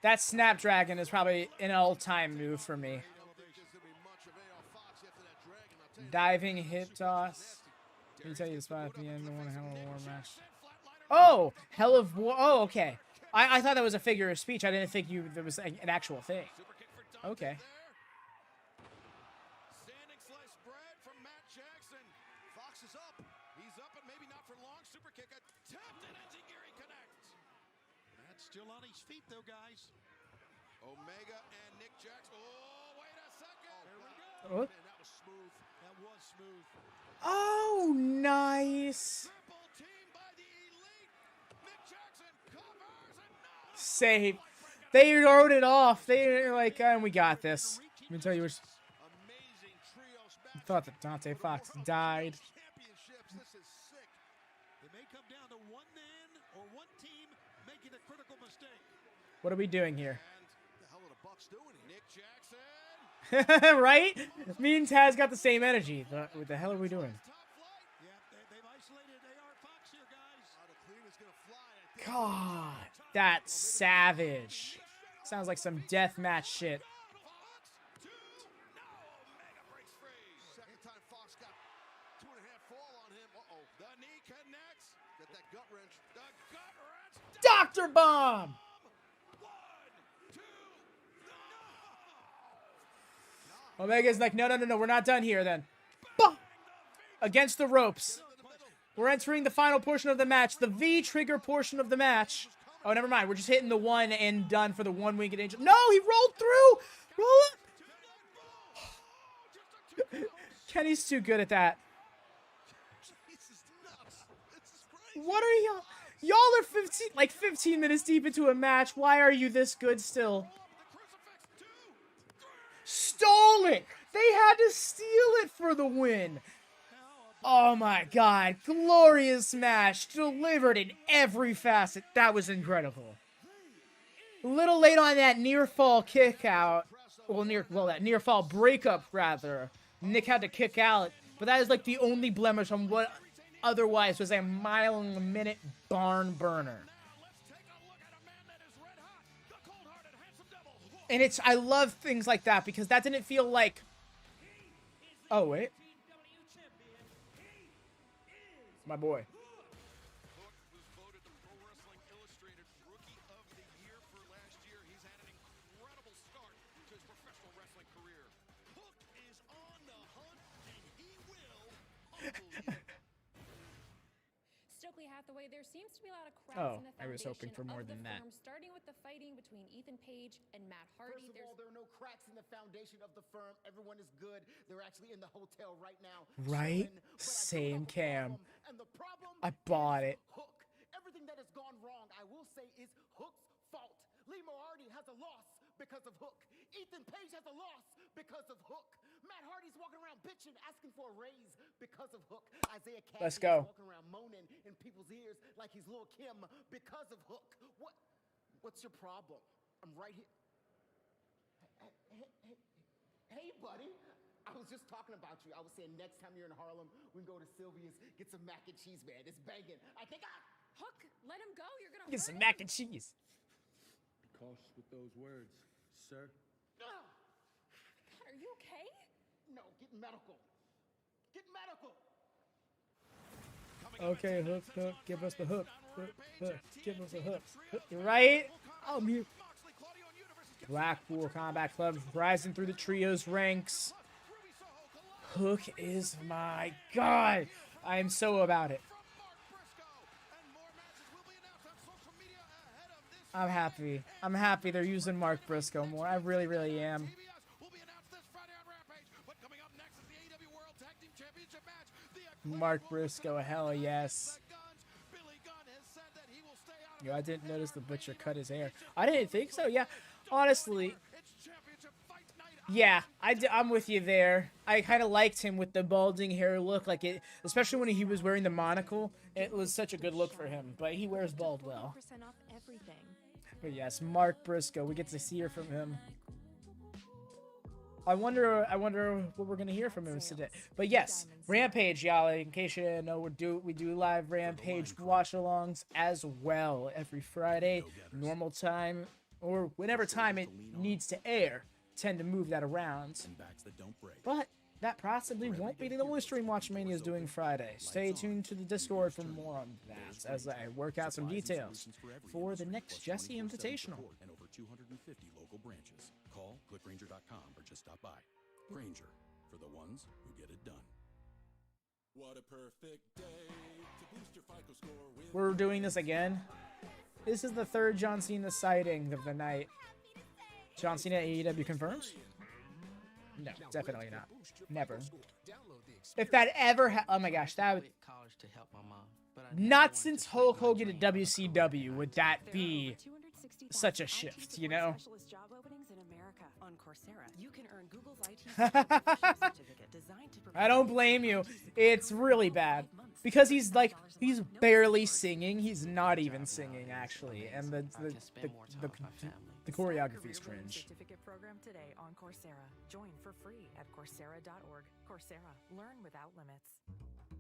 That Snapdragon is probably an all-time move for me. Diving hip toss. Let me tell you the spot at the end of one hell of a war match. Oh! Hell of war. Oh, okay. I thought that was a figure of speech. I didn't think there was an actual thing. Okay. Standing slice bread from Matt Jackson. Fox is up. He's up, and maybe not for long. Super kick attempted as Igiri connects. Matt's still on his feet, though, guys. Omega and Nick Jackson. Oh, wait a second. There we go. Oh. Man, that was smooth. That was smooth. Oh, nice. Triple team by the Elite. Nick Jackson covers and no. Save. They wrote it off. They were like, we got this. Let me tell you, I thought that Dante Fox died. This is sick. It may come down to one man or one team making a critical mistake. What are we doing here? The hell are the Bucks doing here? Nick Jackson. Right? Me and Taz got the same energy. What the hell are we doing? Yeah, they've isolated AR Fox here, guys. The clean is going to fly. God, that's savage. Sounds like some deathmatch shit. Second time Fox got 2.5 fall on him. Uh-oh. The knee connects. Get that gut wrench. The gut wrench. Dr. Bomb! 1, 2, no. Omega's like, no, we're not done here then. Bah! Against the ropes. We're entering the final portion of the match, the V-trigger portion of the match. Oh, never mind. We're just hitting the one and done for the 1 winged angel. No, he rolled through! Roll up! Kenny's too good at that. What are y'all? Y'all are 15 minutes deep into a match. Why are you this good still? Stole it! They had to steal it for the win. Oh my God. Glorious match. Delivered in every facet. That was incredible. A little late on that near fall kick out. That near fall breakup rather. Nick had to kick out. But that is like the only blemish on what otherwise was a mile-a-minute barn burner. And I love things like that because that didn't feel like... Oh, wait. My boy. Hook was voted the Pro Wrestling Illustrated Rookie of the Year for last year. He's had an incredible start to his professional wrestling career. Hook is on the hunt, and he the way, there seems to be a lot of cracks in the I was hoping for more than that. firm, starting with the fighting between Ethan Page and Matt Hardy. First of all, there are no cracks in the foundation of the firm. Everyone is good. They're actually in the hotel right now. Right? Same cam. And the problem I bought it. Hook. Everything that has gone wrong, I will say, is Hook's fault. Lee Moriarty has a loss because of Hook. Ethan Page has a loss because of Hook. Matt Hardy's walking around bitching, asking for a raise because of Hook. Isaiah Let's Cassidy go. is walking around moaning in people's ears like he's Lil' Kim because of Hook. What's your problem? I'm right here. Hey, buddy. I was just talking about you. I was saying next time you're in Harlem, we can go to Sylvia's, get some mac and cheese, man. It's banging. I think Hook, let him go. You're gonna Get hurt some him. mac and cheese. Be cautious with those words, sir. God, are you okay? No, get medical. Get medical. Okay, Hook, give us the hook. Hook, give us the hook. You're right? Oh, mute. Blackpool Combat Club rising through the trios ranks. Hook is my god. I am so about it. I'm happy. I'm happy they're using Mark Briscoe more. I really, really am. Mark Briscoe, hell yes. Yo, I didn't notice the Butcher cut his hair. I didn't think so. Yeah, honestly. Yeah, I'm with you there. I kind of liked him with the balding hair look, like it, especially when he was wearing the monocle. It was such a good look for him, but he wears bald well. But yes, Mark Briscoe, we get to hear from him. I wonder what we're gonna hear from him today. But yes, Rampage, y'all. In case you didn't know, we do live Rampage Watchalongs as well every Friday, normal time or whenever time it needs to air. Tend to move that around. But that possibly won't be the only stream WatchaMania is doing Friday. Stay tuned to the Discord for more on that as I work out some details for the next Jesse Invitational. And over 250 local branches. Call, clickgranger.com, or just stop by. Granger, for the ones who get it done. What a perfect day to boost your FICO score with. We're doing this again. This is the third John Cena sighting of the night. John Cena AEW confirms? No, definitely not. Never. If that ever oh my gosh, that would... Not since Hulk Hogan at WCW would that be such a shift, you know? I don't blame you. It's really bad. Because he's barely singing. He's not even singing, actually. And the choreography is cringe. Certificate program today on Coursera. Join for free at Coursera.org. Coursera. Learn without limits.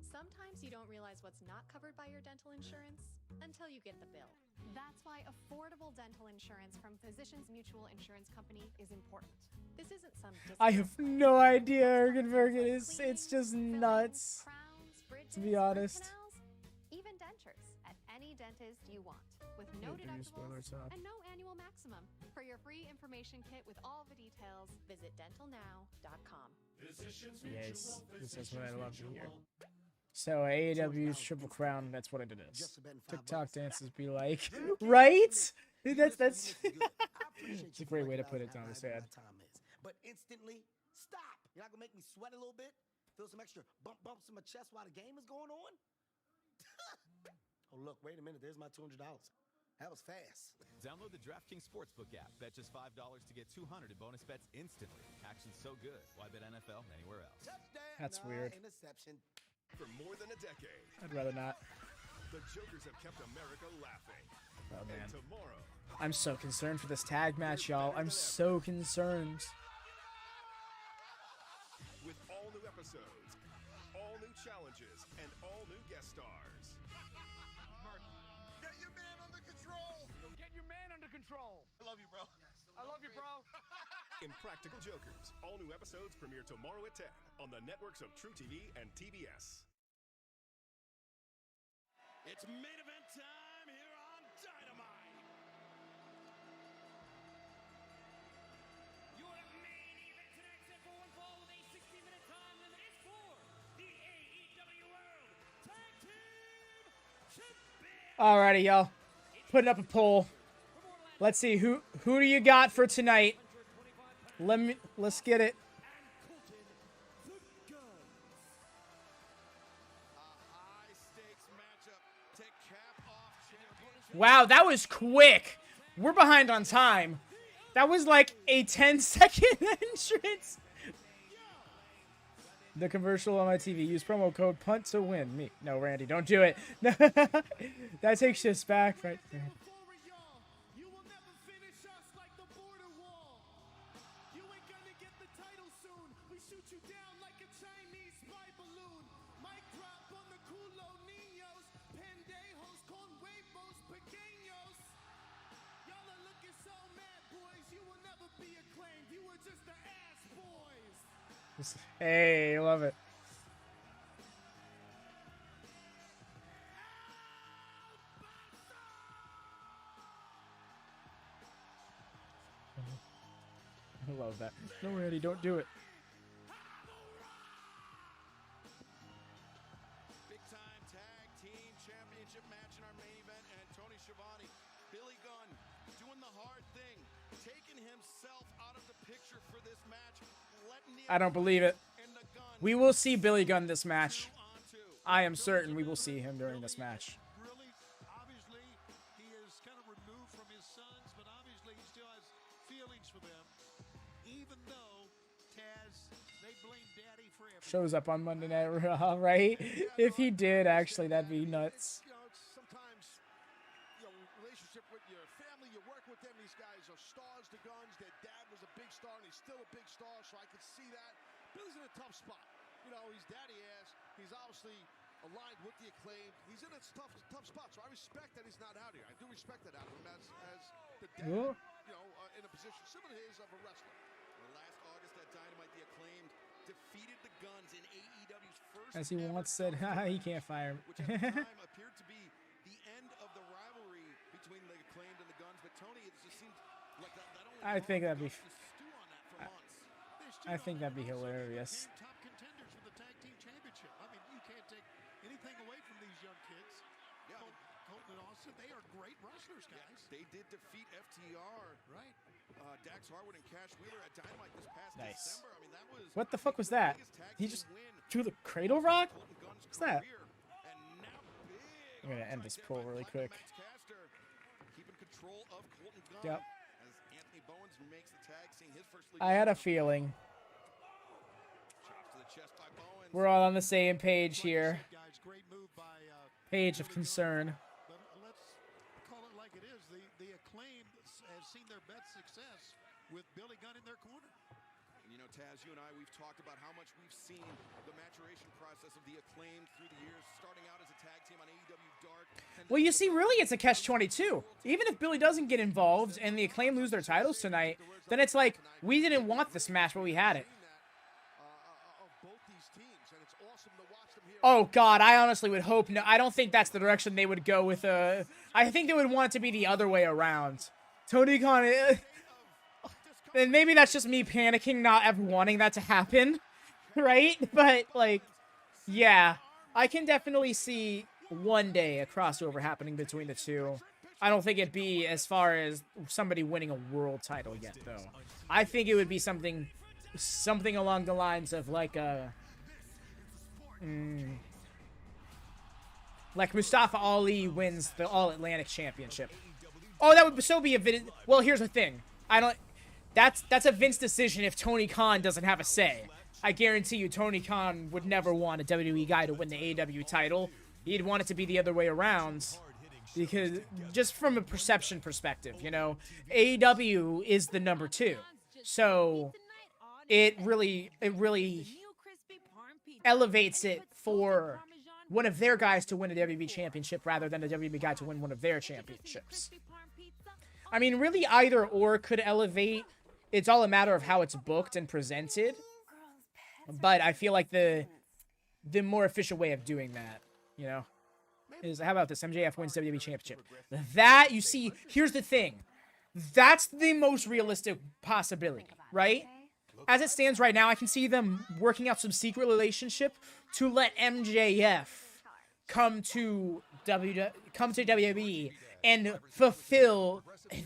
Sometimes you don't realize what's not covered by your dental insurance until you get the bill. That's why affordable dental insurance from Physicians Mutual Insurance Company is important. This isn't some I have no idea, Ergenbergen. It's just nuts, to be honest. Even dentures at any dentist you want, with no deductibles and no annual maximum. For your free information kit with all the details, visit dentalnow.com. Yes, this is what I love to hear. So AEW's Triple Crown, that's what it is. TikTok dances be like, right? That's it's a great way to put it, Thomas. Sad. But instantly, stop. You're not gonna make me sweat a little bit? Feel some extra bumps in my chest while the game is going on? Oh, look, wait a minute. There's my $200. That was fast. Download the DraftKings Sportsbook app. Bet just $5 to get $200 in bonus bets instantly. Action's so good. Why bet NFL anywhere else? That's weird. Interception. For more than a decade, I'd rather not. the Jokers have kept America laughing. Oh, man. And tomorrow, I'm so concerned for this tag match, y'all. I'm so concerned. with all new episodes, all new challenges, and all new guest stars. Get your man under control! Get your man under control! I love you, bro. I love you, bro. Impractical Jokers. All new episodes premiere tomorrow at 10 on the networks of True TV and TBS. It's main event time here on Dynamite. Your main event tonight set for one fall with a 60-minute time limit is for the AEW World Tag Team Championships. Alrighty, y'all. Putting up a poll. Let's see who do you got for tonight? Let's get it. Wow, that was quick. We're behind on time. That was like a 10-second entrance. The commercial on my TV. Use promo code PUNT to win. Me. No, Randy, don't do it. That takes us back right there. Hey, love it. I love that. No, Randy, don't do it. Big time tag team championship match in our main event, and Tony Schiavone, Billy Gunn, doing the hard thing, taking himself out of the picture for this match. I don't believe it. We will see Billy Gunn this match. I am certain we will see him during this match. Really, obviously, he is kind of removed from his sons, but obviously he still has feelings for them. Even though Taz, they blame Daddy for everything. Shows up on Monday Night Raw, right? If he did, actually, that'd be nuts. You know, sometimes, you know, relationship with your family, you work with them. These guys are stars to Guns. Their dad was a big star, and he's still a big star, so I could see that. Billy's in a tough spot. You know, he's daddy ass. He's obviously aligned with the Acclaimed. He's in a tough spot, so I respect that he's not out here. I do respect that out of him as the dad, you know, in a position similar to his of a wrestler. Well, last August at Dynamite, the Acclaimed defeated the Guns in AEW's first As he once said, he can't fire him. which at the time appeared to be the end of the rivalry between the Acclaimed and the Guns, but Tony, it just seemed like that only I think that'd be... stew on that for months. I think that'd be hilarious. Top contenders for the tag team championship. I mean, you can't take anything away from these young kids. Yeah, Colton and Austin, they are great wrestlers, guys. They did defeat FTR. Right. Dax Harwood and Cash Wheeler at Dynamite this past Nice. December. I mean, that was What the fuck was that? He just threw the cradle rock? What's that? I'm gonna end this poll really quick. Keeping control of Colton Gunn. Yep. As Anthony Bowens makes the tag, seeing his first league I had a feeling. chops to the chest by Bowens. We're all on the same page here. Guys, great move by Page of concern. but let's call it like it is. The Acclaimed has seen their best success with Billy Gunn in their corner. And you know, Taz, you and I, we've talked about how much we've seen the maturation process of the Acclaimed through the years, starting out as a tag team on AEW Dark. Well, you see, really, it's a catch-22. Even if Billy doesn't get involved and the Acclaim lose their titles tonight, then it's like, we didn't want this match, but we had it. Oh, God, I honestly would hope no. I don't think that's the direction they would go with I think they would want it to be the other way around. Tony Khan... and maybe that's just me panicking, not ever wanting that to happen, right? But, like, yeah, I can definitely see one day a crossover happening between the two. I don't think it'd be as far as somebody winning a world title yet, though. I think it would be something along the lines of like a... like Mustafa Ali wins the All-Atlantic Championship. Oh, that would so be a Vince... Well, here's the thing. That's a Vince decision if Tony Khan doesn't have a say. I guarantee you Tony Khan would never want a WWE guy to win the AEW title. He'd want it to be the other way around. Because, just from a perception perspective, you know, AEW is the number 2. So, it really elevates it for one of their guys to win a WWE championship rather than a WWE guy to win one of their championships. I mean, really either or could elevate. It's all a matter of how it's booked and presented. But I feel like the more efficient way of doing that, you know, is, how about this? MJF wins WWE Championship. That, you see, here's the thing. That's the most realistic possibility, right? As it stands right now, I can see them working out some secret relationship to let MJF come to WWE and fulfill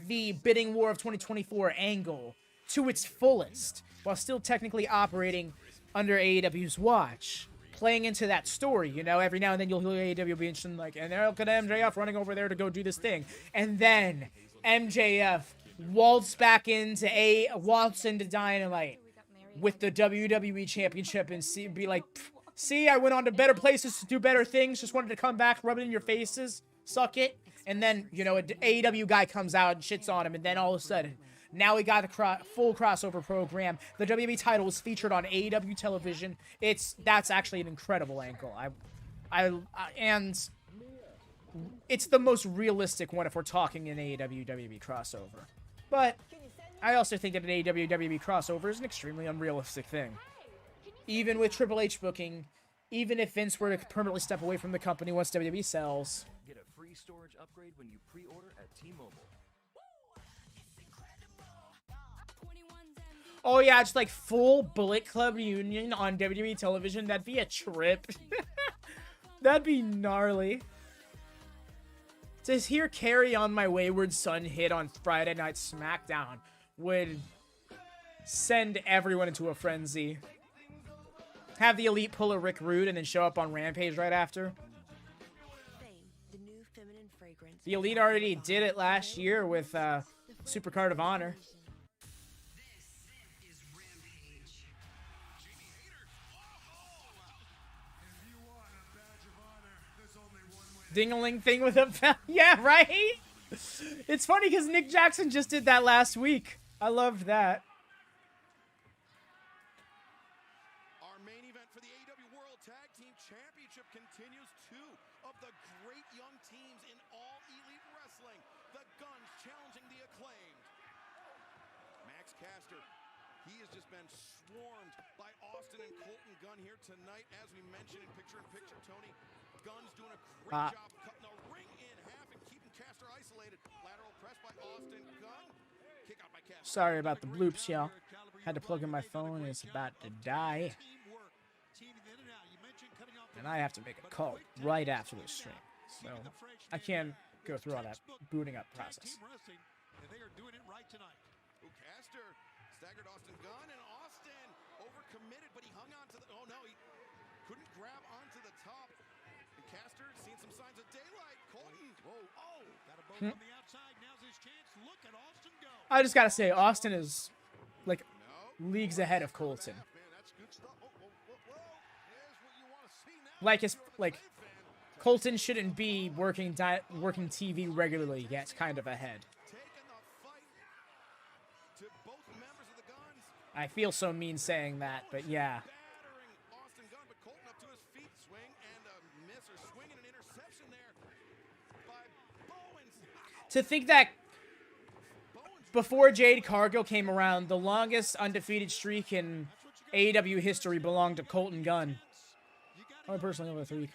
the bidding war of 2024 angle to its fullest, while still technically operating under AEW's watch, playing into that story. You know, every now and then you'll hear AEW be interested, like, and they're looking at MJF running over there to go do this thing, and then MJF waltz into Dynamite with the WWE Championship and be like, see, I went on to better places to do better things, just wanted to come back, rub it in your faces, suck it. And then, you know, an AEW guy comes out and shits on him, and then all of a sudden, now we got the full crossover program. The WWE title was featured on AEW television. That's actually an incredible angle. And it's the most realistic one if we're talking an AEW WWE crossover. But I also think that an AEW WWE crossover is an extremely unrealistic thing. Even with Triple H booking, even if Vince were to permanently step away from the company once WWE sells. Get a free storage upgrade when you pre-order at T-Mobile. Oh yeah, it's like full Bullet Club reunion on WWE television. That'd be a trip. That'd be gnarly. To hear Carry On My Wayward Son hit on Friday Night SmackDown would send everyone into a frenzy. Have the Elite pull a Rick Rude and then show up on Rampage right after. The Elite already did it last year with Supercard of Honor. Ding-a-ling thing with a... Yeah, right? It's funny because Nick Jackson just did that last week. I loved that. Our main event for the AEW World Tag Team Championship continues. Two of the great young teams in all Elite Wrestling. The Guns challenging the Acclaimed. Max Caster, he has just been swarmed by Austin and Colton Gunn here tonight. As we mentioned in picture-in-picture, Tony, Gunn's doing a great job cutting the ring in half and keeping Caster isolated. Lateral press by Austin Gunn. Kick out by Caster. Sorry about the bloops, y'all. Had to plug in my phone. It's about to die. And I have to make a call right after this stream. So I can't go through all that booting up process. They are doing it right tonight. Caster staggered Austin Gunn, and Austin overcommitted, but he hung on to the... Oh, no, he couldn't grab onto the top. And Caster seen some signs of daylight. Colton. Whoa. Oh. Got a boat on the outside. Now's his chance. Look at Austin go. I just gotta say, Austin is, like, leagues ahead of Colton. Like, Colton shouldn't be working TV regularly yet, kind of ahead. I feel so mean saying that, but yeah. To think that before Jade Cargill came around, the longest undefeated streak in AEW history belonged to Colton Gunn. I personally over 3.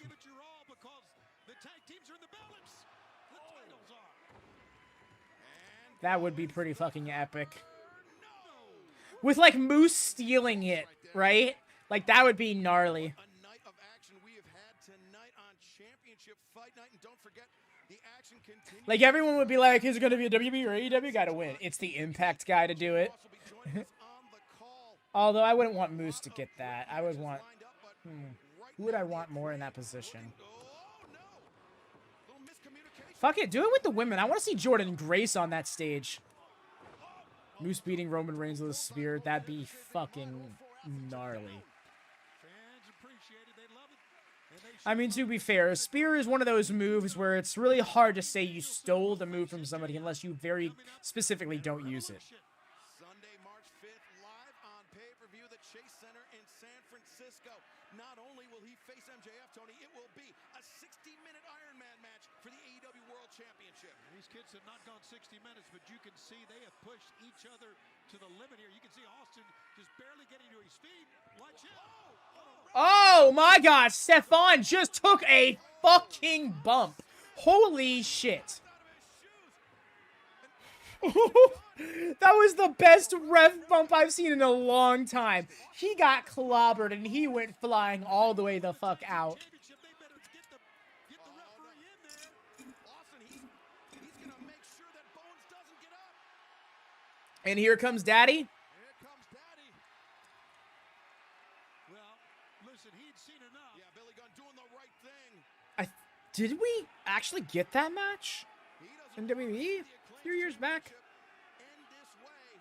That would be pretty fucking epic. With, like, Moose stealing it, right? Like, that would be gnarly. A night of action we have had tonight on Championship Fight Night, and don't forget, the action continues. Like, everyone would be like, is it going to be a WWE or AEW guy to win? It's the Impact guy to do it. Although, I wouldn't want Moose to get that. I would want... Who would I want more in that position? Fuck it, do it with the women. I want to see Jordan Grace on that stage. Moose beating Roman Reigns with a spear. That'd be fucking gnarly. I mean, to be fair, a spear is one of those moves where it's really hard to say you stole the move from somebody unless you very specifically don't use it. Sunday, March 5th, live on pay-per-view, the Chase Center in San Francisco. Not only will he face MJF, Tony, it will be a 60-minute Iron Man match for the AEW World Championship. These kids have not gone 60 minutes, but you can see they have pushed each other to the limit here. You can see Austin just barely getting to his feet. Watch out. Oh my god, Stefan just took a fucking bump. Holy shit. That was the best ref bump I've seen in a long time. He got clobbered and he went flying all the way the fuck out. And here comes Daddy. Here comes Daddy. Well, listen, he'd seen enough. Yeah, Billy Gunn doing the right thing. Did we actually get that match in WWE a few years back? End this way.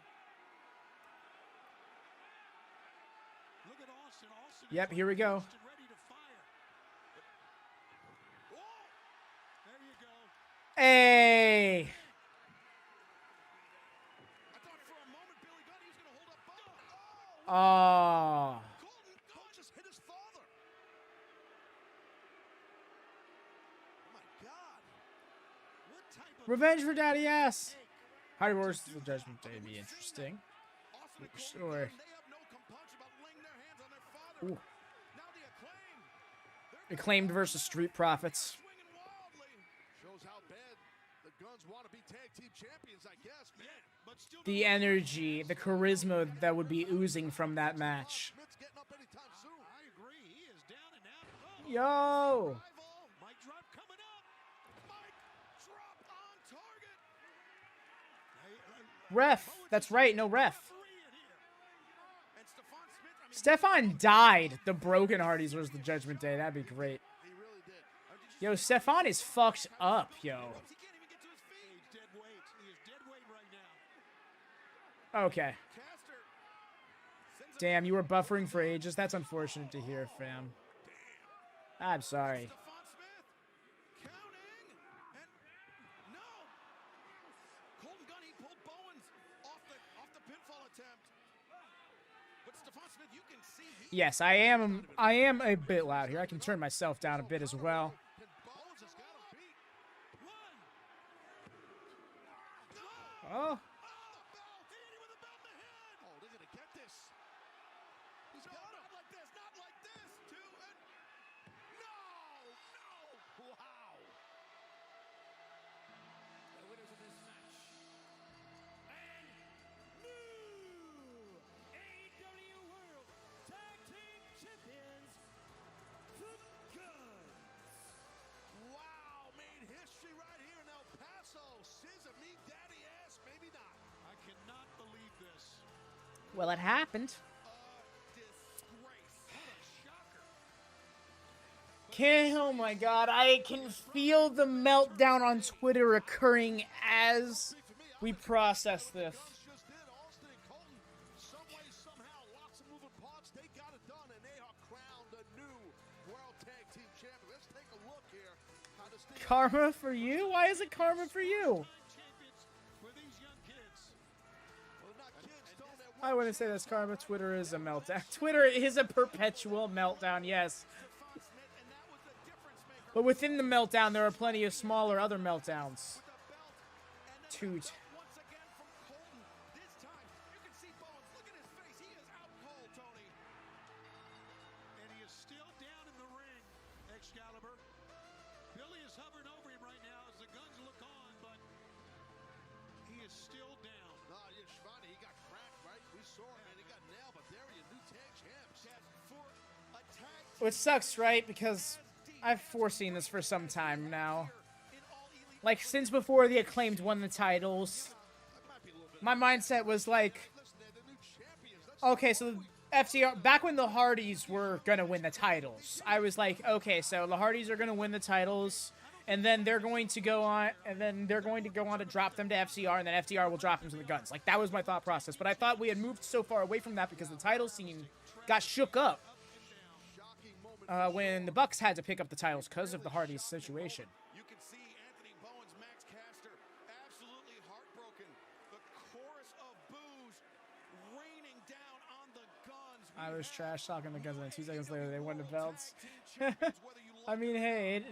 Look at Austin. Austin Yep, here we go. ready to fire. There you go. Hey! I thought for a moment Billy Gunn he was going to hold up both. Oh. Colton Gunn just hit his father. Oh my God. What type of Revenge for Daddy Ass. Hardy Wars the Judgment Day would be interesting. Austin and For Colton sure. Gunn, they have no compunction about laying their hands on their father. Ooh. Now the Acclaimed. Acclaimed versus Street Profits. Swinging wildly. Shows how bad the Guns want to be tag team champions, I guess, man. but still The energy, the charisma that would be oozing from that match. Smith's getting up anytime soon. I agree. He is down and out. Oh, Yo! Mic drop coming up. Mike drop on target. Ref. That's right, no ref. And Stephon Smith, I mean, Stefan died. The Broken Hardys versus the Judgment Day. That'd be great. he really did. Yo, Stefan is fucked up, yo. He can't even get to his feet. He's dead weight. He is dead weight right now. Okay. Caster sends Damn, you were buffering for ages. That's unfortunate to hear, fam. I'm sorry. Stephon Smith counting and no. Colton Gunn, he pulled Bowens off the pinfall attempt. But Stephon Smith, you can see Yes, I am a bit loud here. I can turn myself down a bit as well. Bowens has got him beat. Oh. Oh, they're gonna get this. He's got him. Not like this. Not like this. Two and no. Wow. The winners of this match and new AEW World Tag Team Champions, the Guns. Wow, made history right here in El Paso. Scissor me, daddy ass, maybe not. I cannot believe this. Well, it happened. Oh my god, I can feel the meltdown on Twitter occurring as we process this. Just did Austin and Colton. Some way, somehow, lots of moving parts. They got it done, and they are crowned the new World Tag Team Champion. Let's take a look here. How this thing Karma for you? Why is it karma for you? Champions for these young kids. well, not kids, don't they? I wouldn't say that's karma. Twitter is a meltdown. Twitter is a perpetual meltdown, yes. But within the meltdown, there are plenty of smaller other meltdowns. Toot. Once again from Colton. This time, you can see Bowens. Look at his face. He is out cold, Tony. And he is still down in the ring, Excalibur. Billy is hovering over him right now as the Guns look on, but he is still down. No, Shivani, he got cracked, right? We saw him, and he got nailed, but there he is, new tag champs. For a tag Which sucks, right? Because I've foreseen this for some time now. Like, since before the Acclaimed won the titles, my mindset was like, okay, so FTR, back when the Hardys were gonna win the titles, I was like, okay, so the Hardys are gonna win the titles, and then they're going to go on, to drop them to FTR, and then FTR will drop them to the Guns. Like, that was my thought process. But I thought we had moved so far away from that because the title scene got shook up when the Bucks had to pick up the titles because of the Hardys situation. You can see Anthony Bowens, Max Caster, absolutely heartbroken. The chorus of boos raining down on the Guns. I was trash talking the Guns, and then 2 seconds later they won the belts. I mean, hey,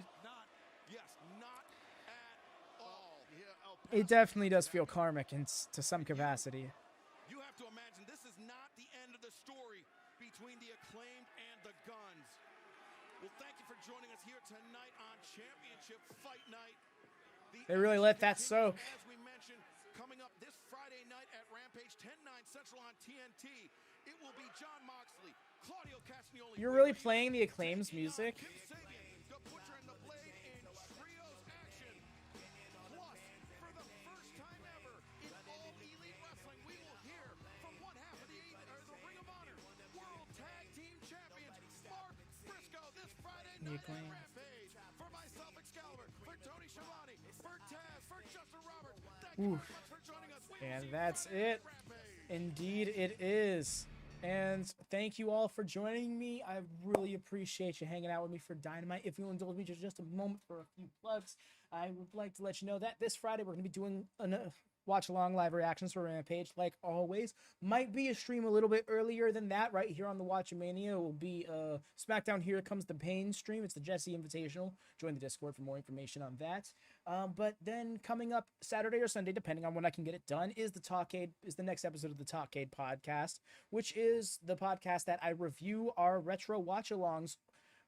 it definitely does feel karmic to some capacity. You have to imagine this is not the end of the story between the Acclaimed and the Guns. Well, thank you for joining us here tonight on Championship Fight Night. They really let that soak. As we mentioned, coming up this Friday night at Rampage, 10/9 Central on TNT, it will be John Moxley, Claudio Castagnoli. You're really playing the Acclaim's music? The Butcher and the Blade in trios action. Plus, for the first time ever in all Elite Wrestling, we will The Acclaimed. Rampage. For myself, Excalibur. For Tony Schiavone. For Taz. For Justin Roberts. Thank you very much for joining us. And that's it. Indeed, it is. And thank you all for joining me. I really appreciate you hanging out with me for Dynamite. If you'll indulge me just a moment for a few plugs, I would like to let you know that this Friday we're going to be doing watch along live reactions for Rampage, like always. Might be a stream a little bit earlier than that right here on the WatchaMania. It will be SmackDown Here Comes the Pain stream. It's the Jesse Invitational. Join the Discord for more information on that. But then coming up Saturday or Sunday, depending on when I can get it done, is the next episode of the Talkade podcast, which is the podcast that I review our retro watchalongs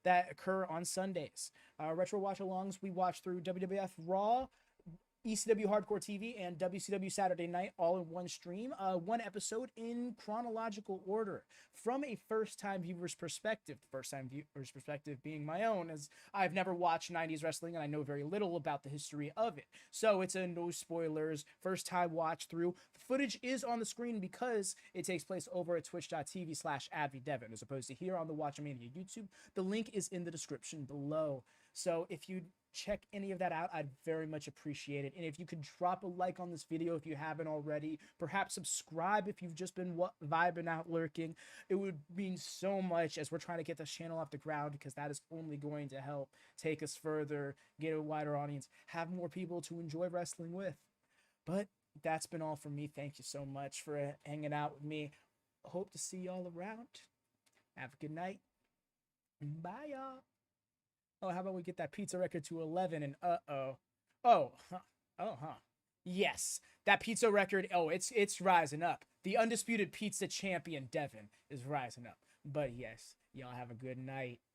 that occur on Sundays. Retro watchalongs, we watch through WWF Raw, ECW Hardcore TV, and WCW Saturday Night all in one stream, one episode in chronological order from a first-time viewer's perspective. The first-time viewer's perspective being my own, as I've never watched 90s wrestling and I know very little about the history of it. So it's a no spoilers, first-time watch through. The footage is on the screen because it takes place over at twitch.tv/AdvyDevin as opposed to here on the WatchaMania YouTube. The link is in the description below. So if you check any of that out, I'd very much appreciate it. And if you could drop a like on this video if you haven't already, perhaps subscribe if you've just been vibing out lurking, it would mean so much as we're trying to get this channel off the ground, because that is only going to help take us further, get a wider audience, have more people to enjoy wrestling with. But that's been all from me. Thank you so much for hanging out with me. Hope to see y'all around. Have a good night. Bye, y'all. Oh, how about we get that pizza record to 11 and yes, that pizza record, it's rising up. The undisputed pizza champion Devin is rising up. But yes, y'all have a good night.